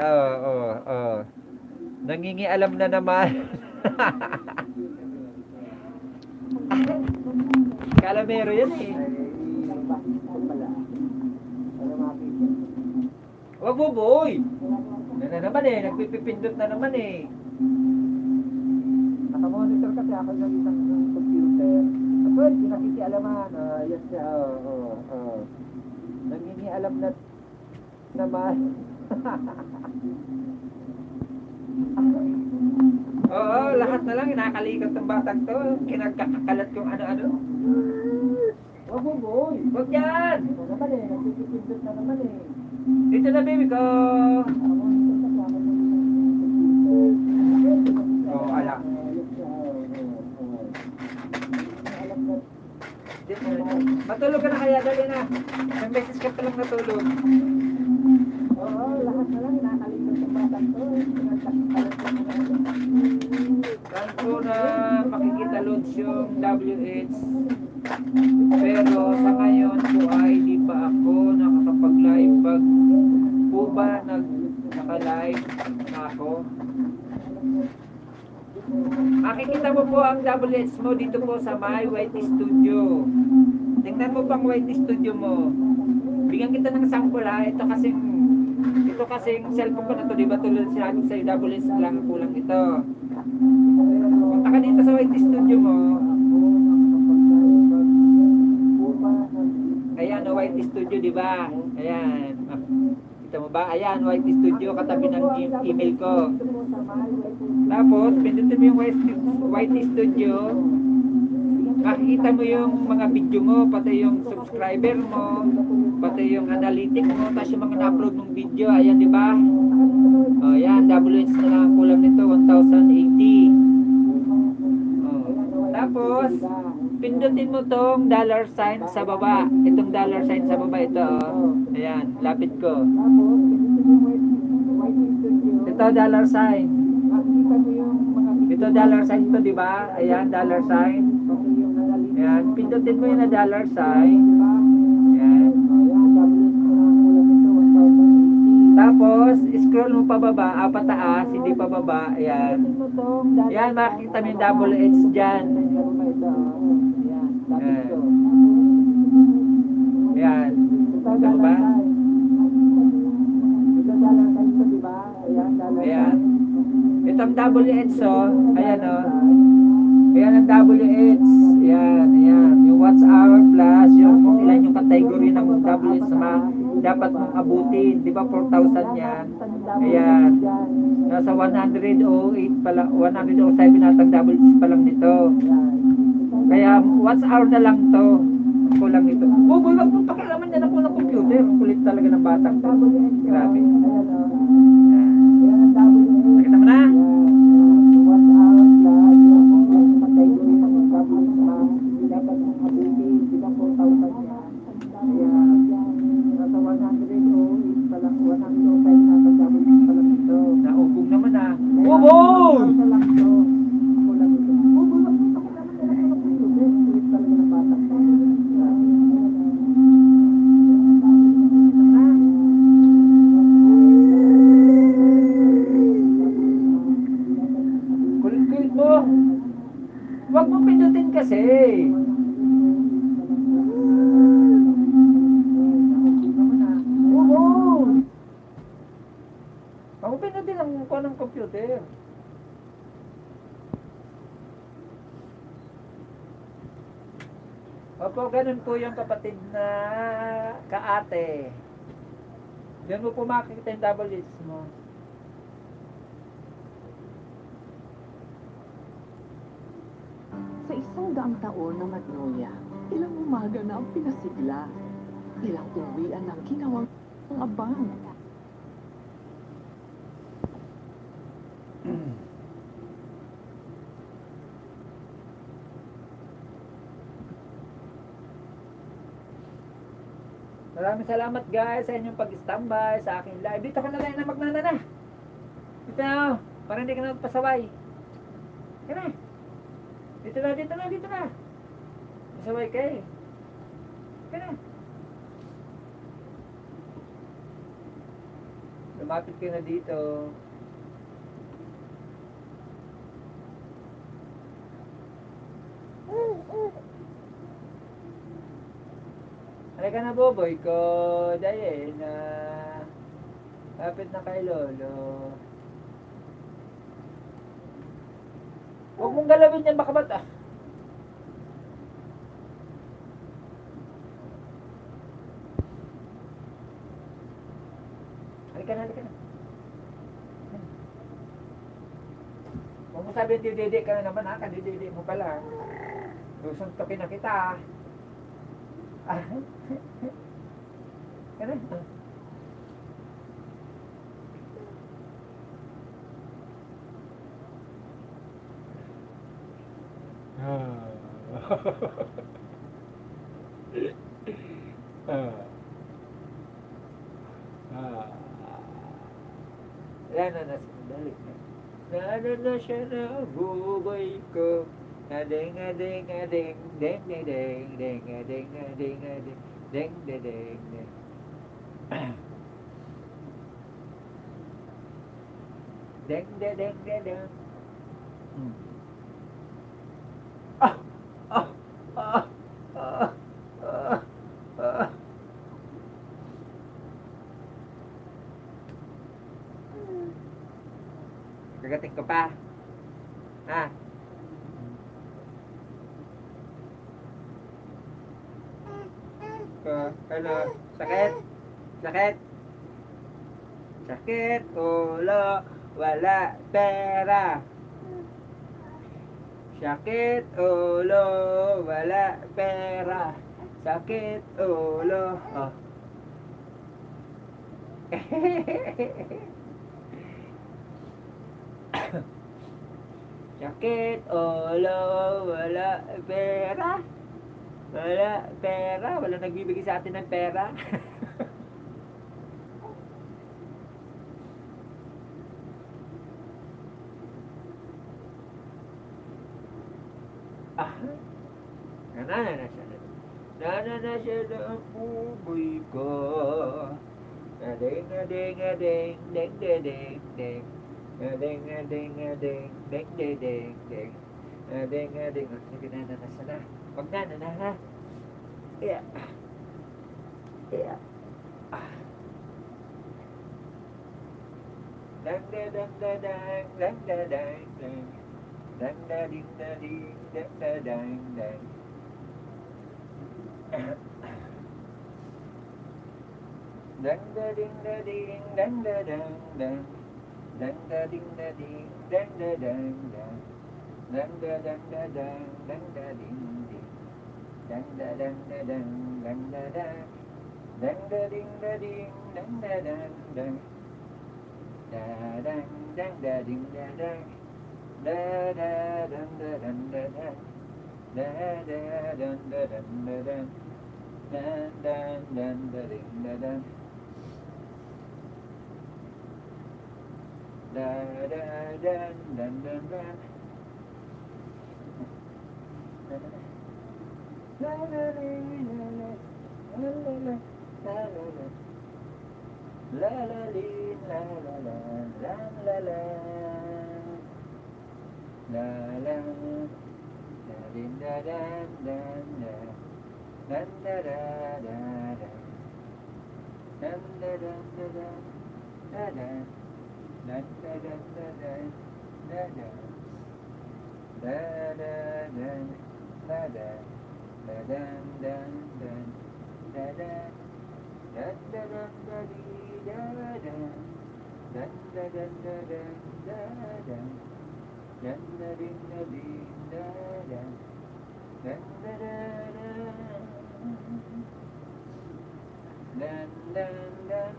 Nangingialam na naman. Kalamero yan eh. Wag mo boy. Yan na naman eh. Nagpipipindot na naman eh. Nakamonitor kasi ako ng isang computer. Ako ay pinakikialaman. Ayan siya. Nangingialam na naman. Oo, lahat na lang inakalikot ng batang to. Kinagkakalat yung ano-ano. Wag mo boy. Wag yan. Ito naman eh. Nagpipipindot na naman eh. Dito na baby ko. Oh, ala. Matulog ka na kaya, dali na. May message ka palang natulog. Oo, lahat na lang nakakalikot ng batang to. Saan ko na makikita loads yung WH. Pero sa ngayon po ay di pa ako nakakapag-live. Pag po ba naka-live na ako? Makikita mo po ang WH mo dito po sa My White Studio. Tingnan mo pang White Studio mo. Bigyan kita ng sample ha. Ito kasing cellphone ko na to, diba tulad sinabi sa WH lang kulang ito. Punta ka dito sa White Studio mo. Ayan, White Studio, diba? Ayan. Kita mo ba? Ayan, White Studio, katabi ng email ko. Tapos, pindutin mo yung White Studio. Makikita mo yung mga video mo, pati yung subscriber mo, pati yung analytics mo, tapos yung mga na-upload mong video. Ayan, diba? O, ayan, WH na lang ang kulang nito, 1,080. Tapos, pindutin mo tong $sign sa baba. Itong $sign sa baba, ito. Ayan, lapit ko. Ito, $sign. Ito, $sign to, di ba? Ayan, $sign. Ayan, pindutin mo yun na $sign. Ayan. Tapos, scroll mo pababa, pataas, hindi pababa. Ayan. Ayan, makikita mo yung WH dyan. Ayan. Ayan. Ito ba? Ayan. Itong WH, ayan o. Ayan ang WH. Ayan, ayan. Yung watch hour plus, yung kung ilan yung category ng WH na dapat mong abutin. Di ba 4,000 yan? Ayan. Nasa 108 pala, 107 natang WH pa lang nito. Kaya watch hour na lang to. Kulang nito. Boy, wag mo pakialaman niya na ko ng computer. Kulit talaga ng batang to. Grabe. Nakita mo na? Naubog naman ah. Boy! Kulit-kulit mo. Huwag mo pindutin kasi. Huwag mo pindutin ang mukha ng computer. Opo, ganun po yung kapatid na kaate. Diyan mo po makikita yung WH mo. Sa 100 taon na Magnolia, ilang umaga na ang pinasigla. Ilang uwian ang ginawang Ang abang. Maraming salamat guys sa inyong pag-standby sa aking live. Dito ka na lang na magnanana. Dito na, para hindi ka na magpasaway. Dito na. Dito na, dito na, dito na. Pasaway ka eh. Dito na. Lumapit ka na dito. Halika na boboy ko, Dayen na lapit na kay Lolo. Huwag mong galawin yan baka bata. Halika na, halika na. Huwag mo sabihin dididi ka na naman ha, kadididi mo pala. Susuntokin na kita. Ah. Ano? Yan na, balik na. Na siya na buboy ko. Ading, ading, ading, ding, ding, ding, ding, ading, ading, ading, ding, ding, ding, ding. Ding, ding, ding, ding, ding. Ah! Ah! Ah! Ah! Ah! Ah! Kagating ko pa. Ha? Ano? Sakit? Sakit? Sakit, ulo, wala pera. Sakit, ulo, wala pera. Sakit, ulo. Oh. Sakit, ulo, wala pera. Wala pera. Wala nagbibigay sa atin ng pera. Ah. Na siya. Na siya na ang buboy ko. Ading, ading, ading, ding, ding, ding, ding. Ading, ading, ading, ding, ding, ding, ding. Ading, ading. Sige na siya na. Huwag na ha. Yeah. Yeah. Dang da dang da dang, dang da dang dang. Dang da ding da ding, dang da dang dang. Dang da ding da ding, dang da dang dang. Dang da ding da ding, dang da dang dang. Dang da dang da dang, dang da ding ding. Dang da dang da dang, dang da dang. Dang da ding da ding, dang da dang dang. Da dang dang da ding da dang. Da da dang da dang da dang. Da da dang da dang da dang. Dan dan dan da ding da dang. Da da dan dan dan dan. La la la la la la la la la la. La la li la la la la la la. La la da din da dan dan da. Dan da da da da. Dan da da da da da da. Dan da da da da da da. Da da da da da. Da dan dan dan da da. Da da da da di da da. Da da da da da da da. Da da ding da ding da da. Da da da da. Dan dan dan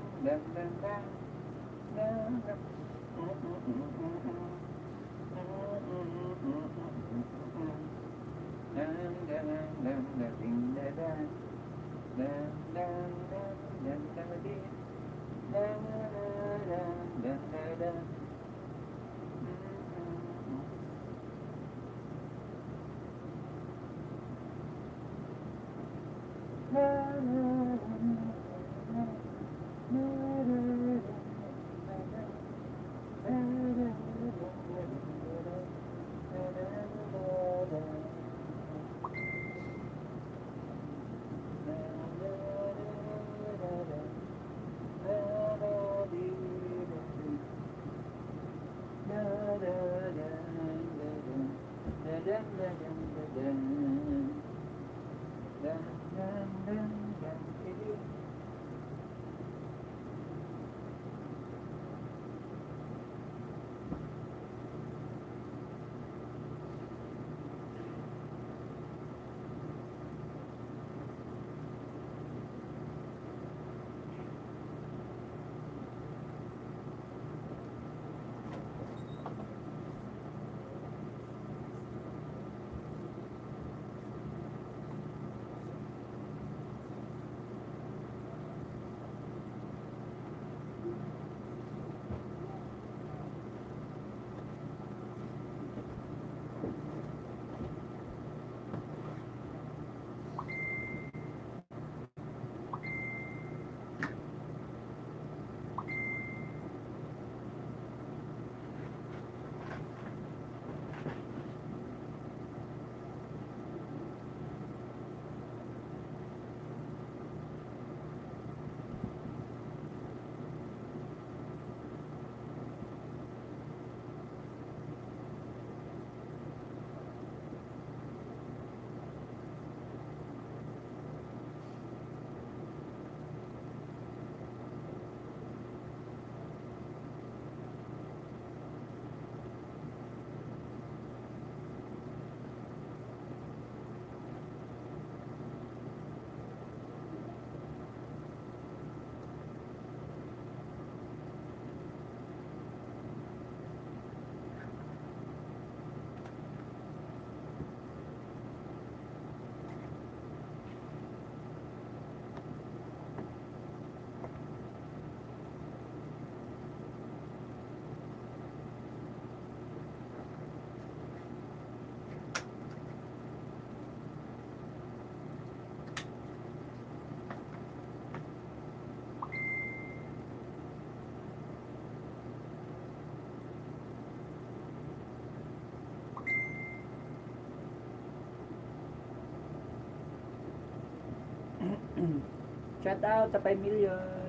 Shout out sa 5 million.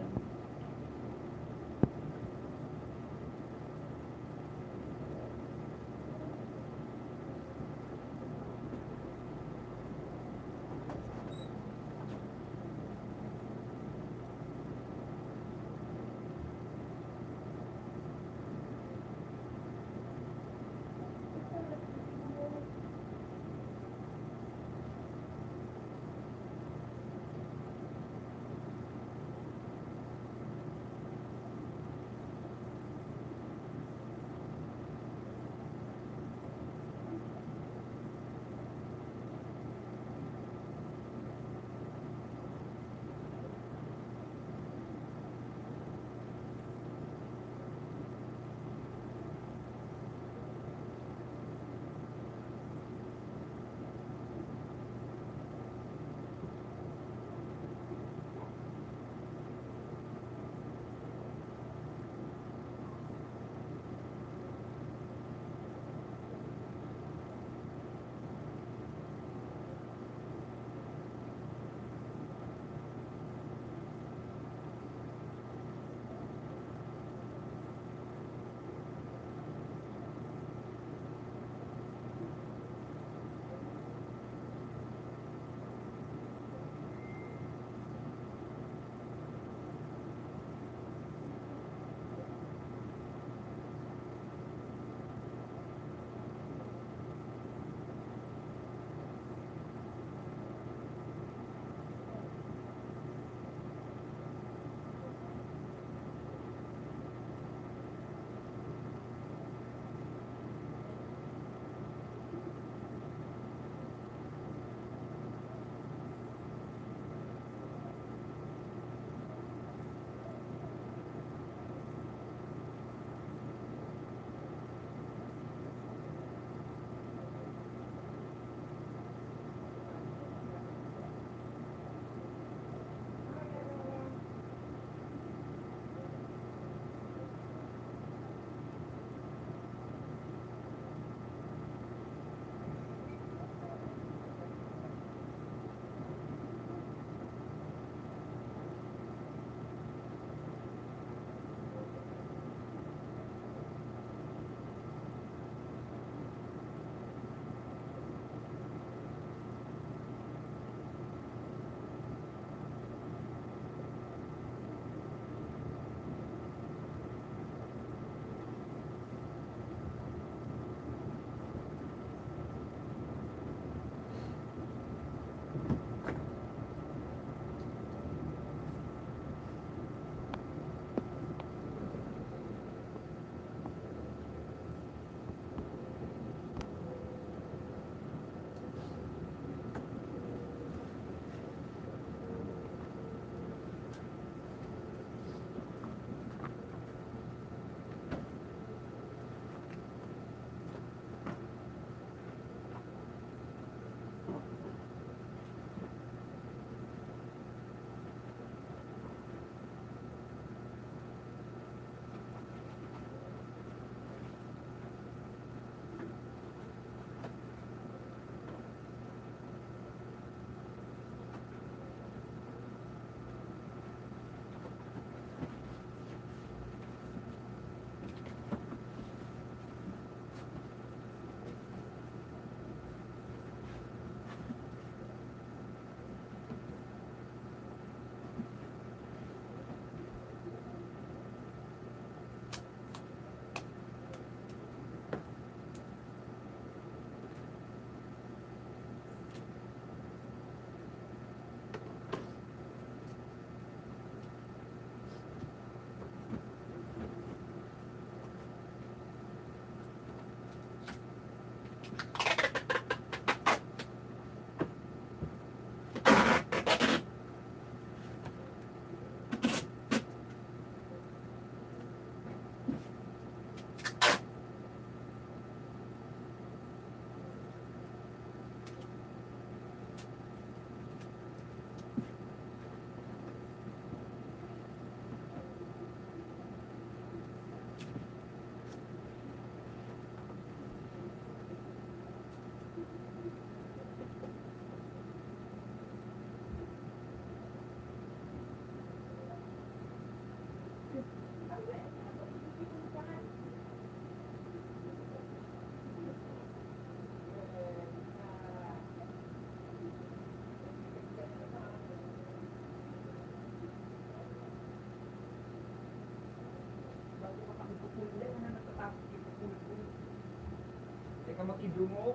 Teka makidungo.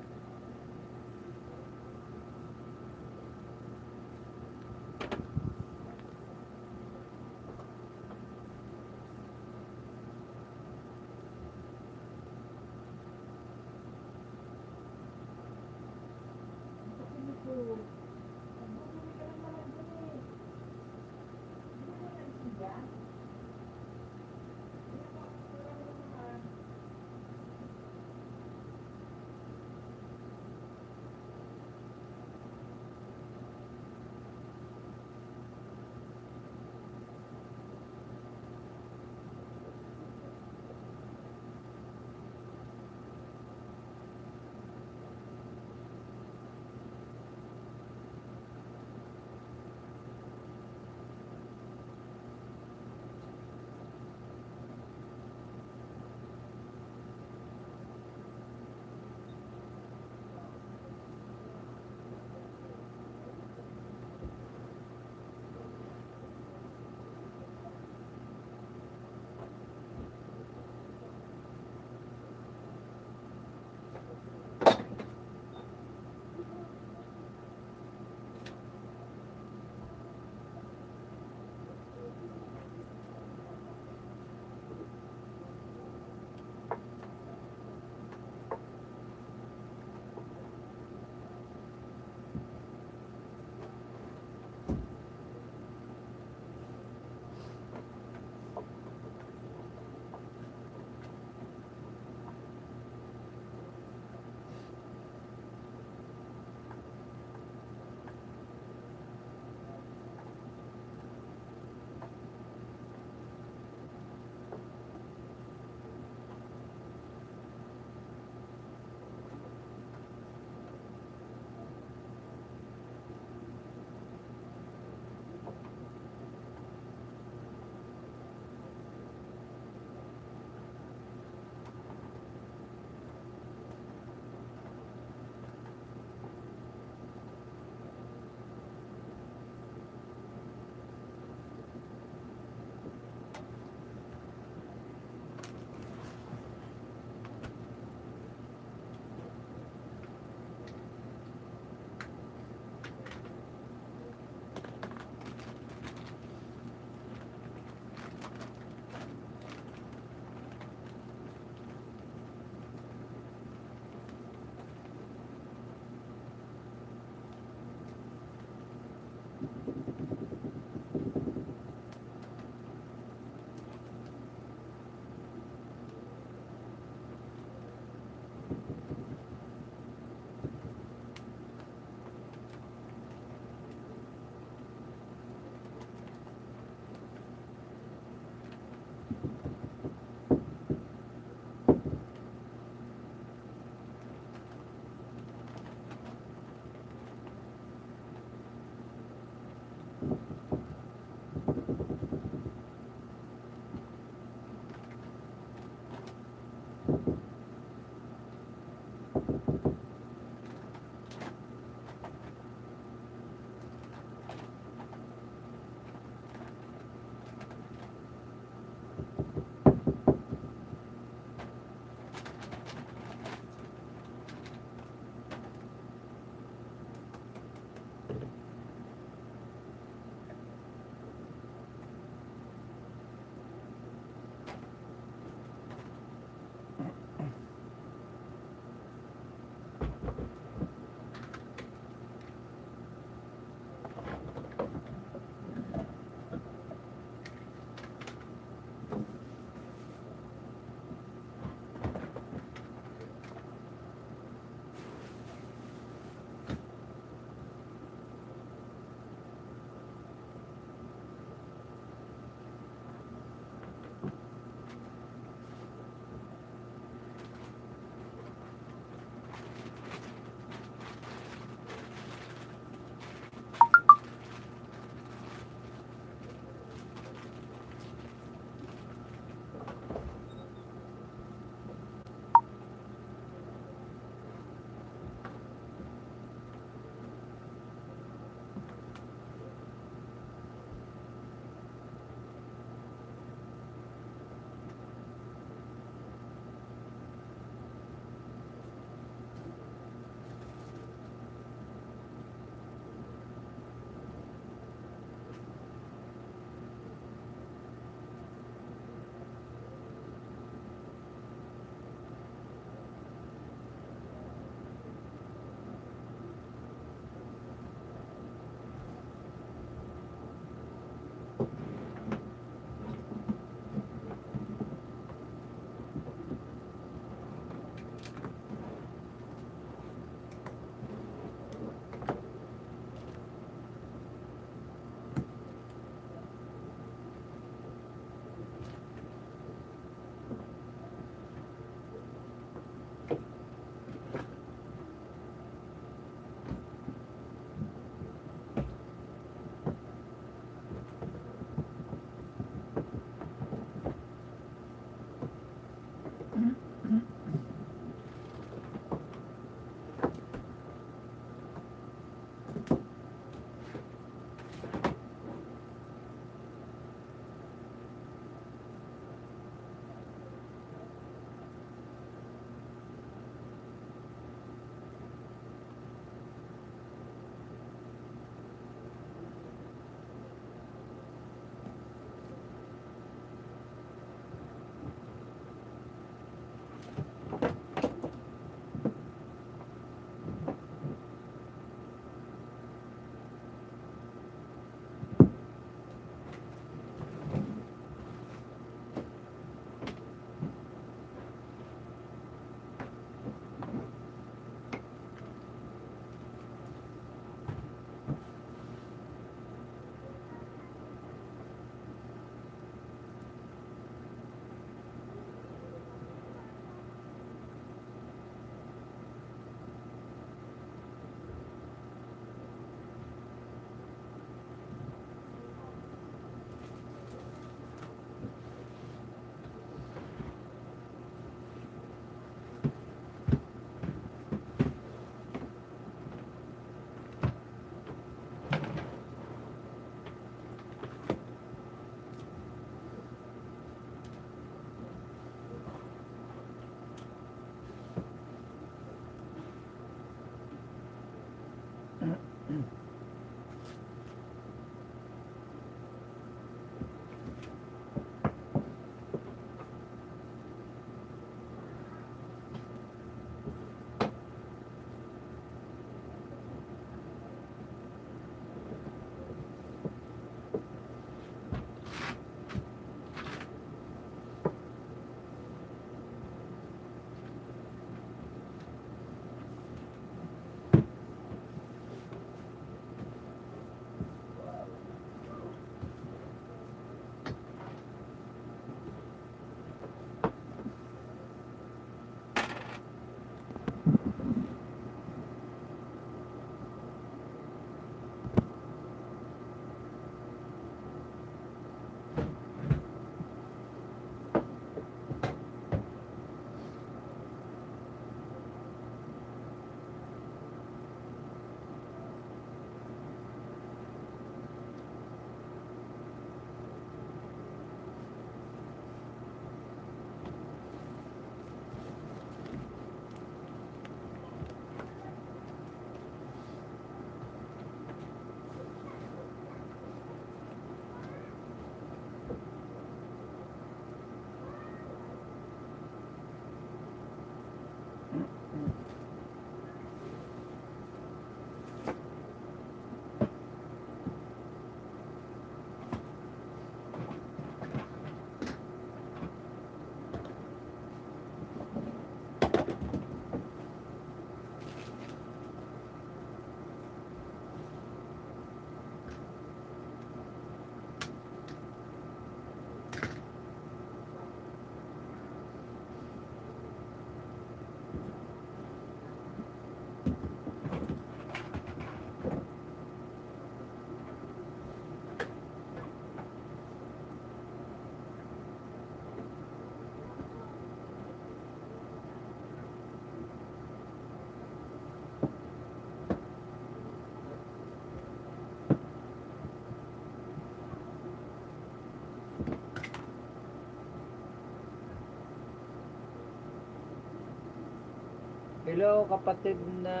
Hello kapatid na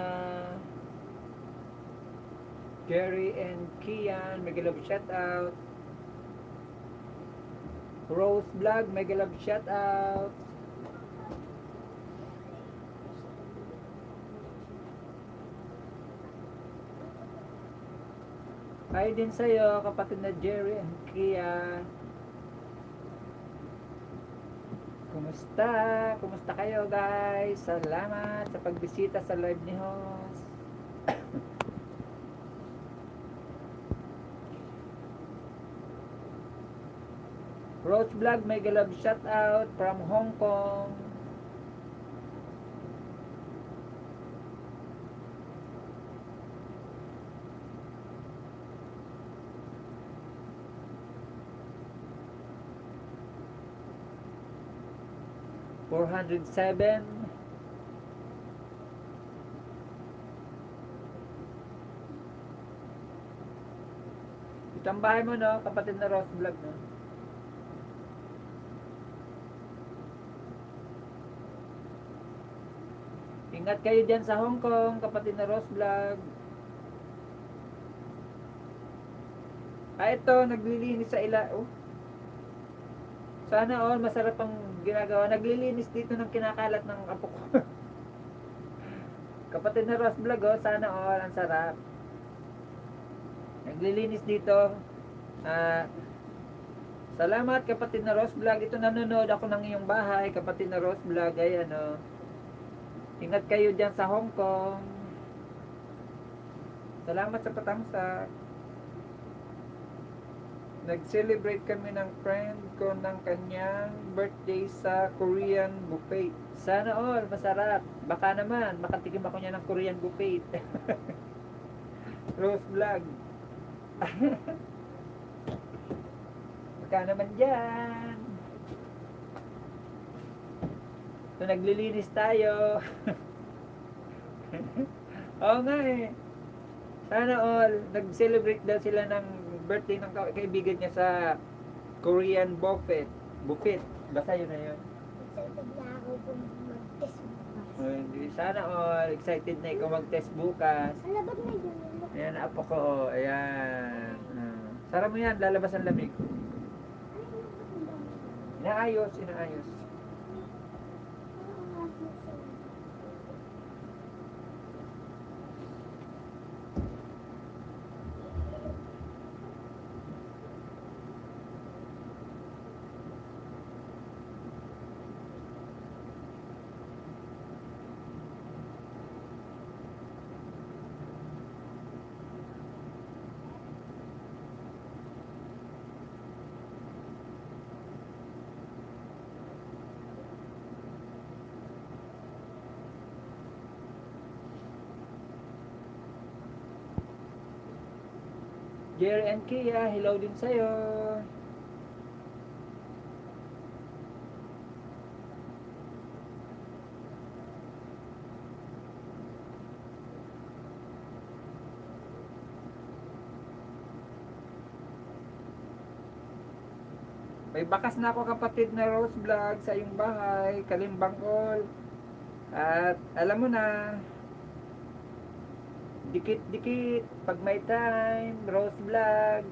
Jerry and Kian, mega love shout out. Rose Vlog, mega love shout out. Hi din sa'yo, kapatid na Jerry and Kia. Kumusta? Kumusta kayo guys? Salamat sa pagbisita sa live ni Host. Rose Vlog, mega love shout out from Hong Kong. $407. Itang bahay mo no, kapatid na Rose Vlog no. Ingat kayo dyan sa Hong Kong, kapatid na Rose Vlog. Ito, naglilinis sa oh. Sana all masarap ang ginagawa. Naglilinis dito ng kinakalat ng apo ko. Kapatid na Rose Vlog, oh, sana all ang sarap. Naglilinis dito. Salamat kapatid na Rose Vlog. Ito nanonood ako ng iyong bahay, kapatid na Rose Vlog. Ay ano. Ingat kayo dyan sa Hong Kong. Salamat sa patangsak. Nag-celebrate kami ng friend ko ng kanyang birthday sa Korean buffet. Sana all, masarap. Baka naman, makatikim ako niya ng Korean buffet. Rose Vlog. Baka naman dyan. So, naglilinis tayo. Oo nga eh. Sana all, nag-celebrate daw sila ng birthday ng kaibigan niya sa Korean buffet. Buffet. Basta yun na yun. Excited na ako kung mag-test bukas. Sana all, excited na ikaw mag-test bukas. Ang labag na yun. Ayan, apo ko. Ayan. Sara mo yan, lalabas ang lamig. Inaayos, inaayos. Jerry and Kia, hello din sa'yo. May bakas na ako kapatid na Rose Vlog sa iyong bahay, Kalimbang all. At alam mo na, dikit-dikit pag may time, Rose Vlog.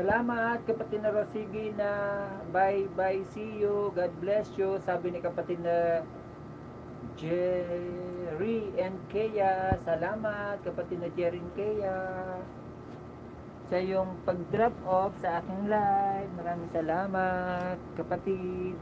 Salamat kapatid na Rosigi na bye bye, see you, God bless you. Sabi ni kapatid na Jerry and Kea, salamat kapatid na Jerry and Kea sa yung pag-drop off sa aking live. Maraming salamat kapatid.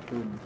Platoon.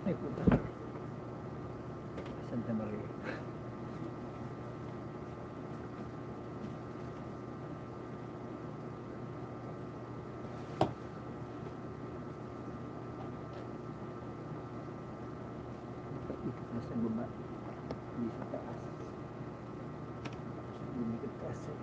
Ay puta. Santa Maria. Ikot na sa baba. Hindi sa taas. Lumikot taas eh.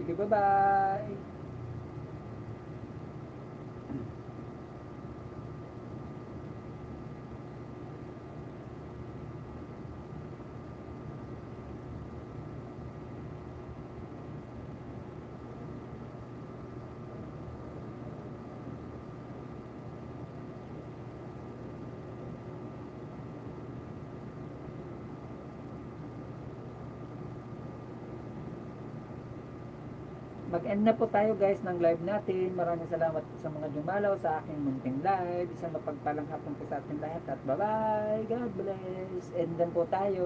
Sige, bye-bye. Mag-end na po tayo guys ng live natin. Maraming salamat po sa mga dumalaw sa aking munting live. Isang mapagpalang hapon po sa ating lahat at bye-bye. God bless. Endan po tayo.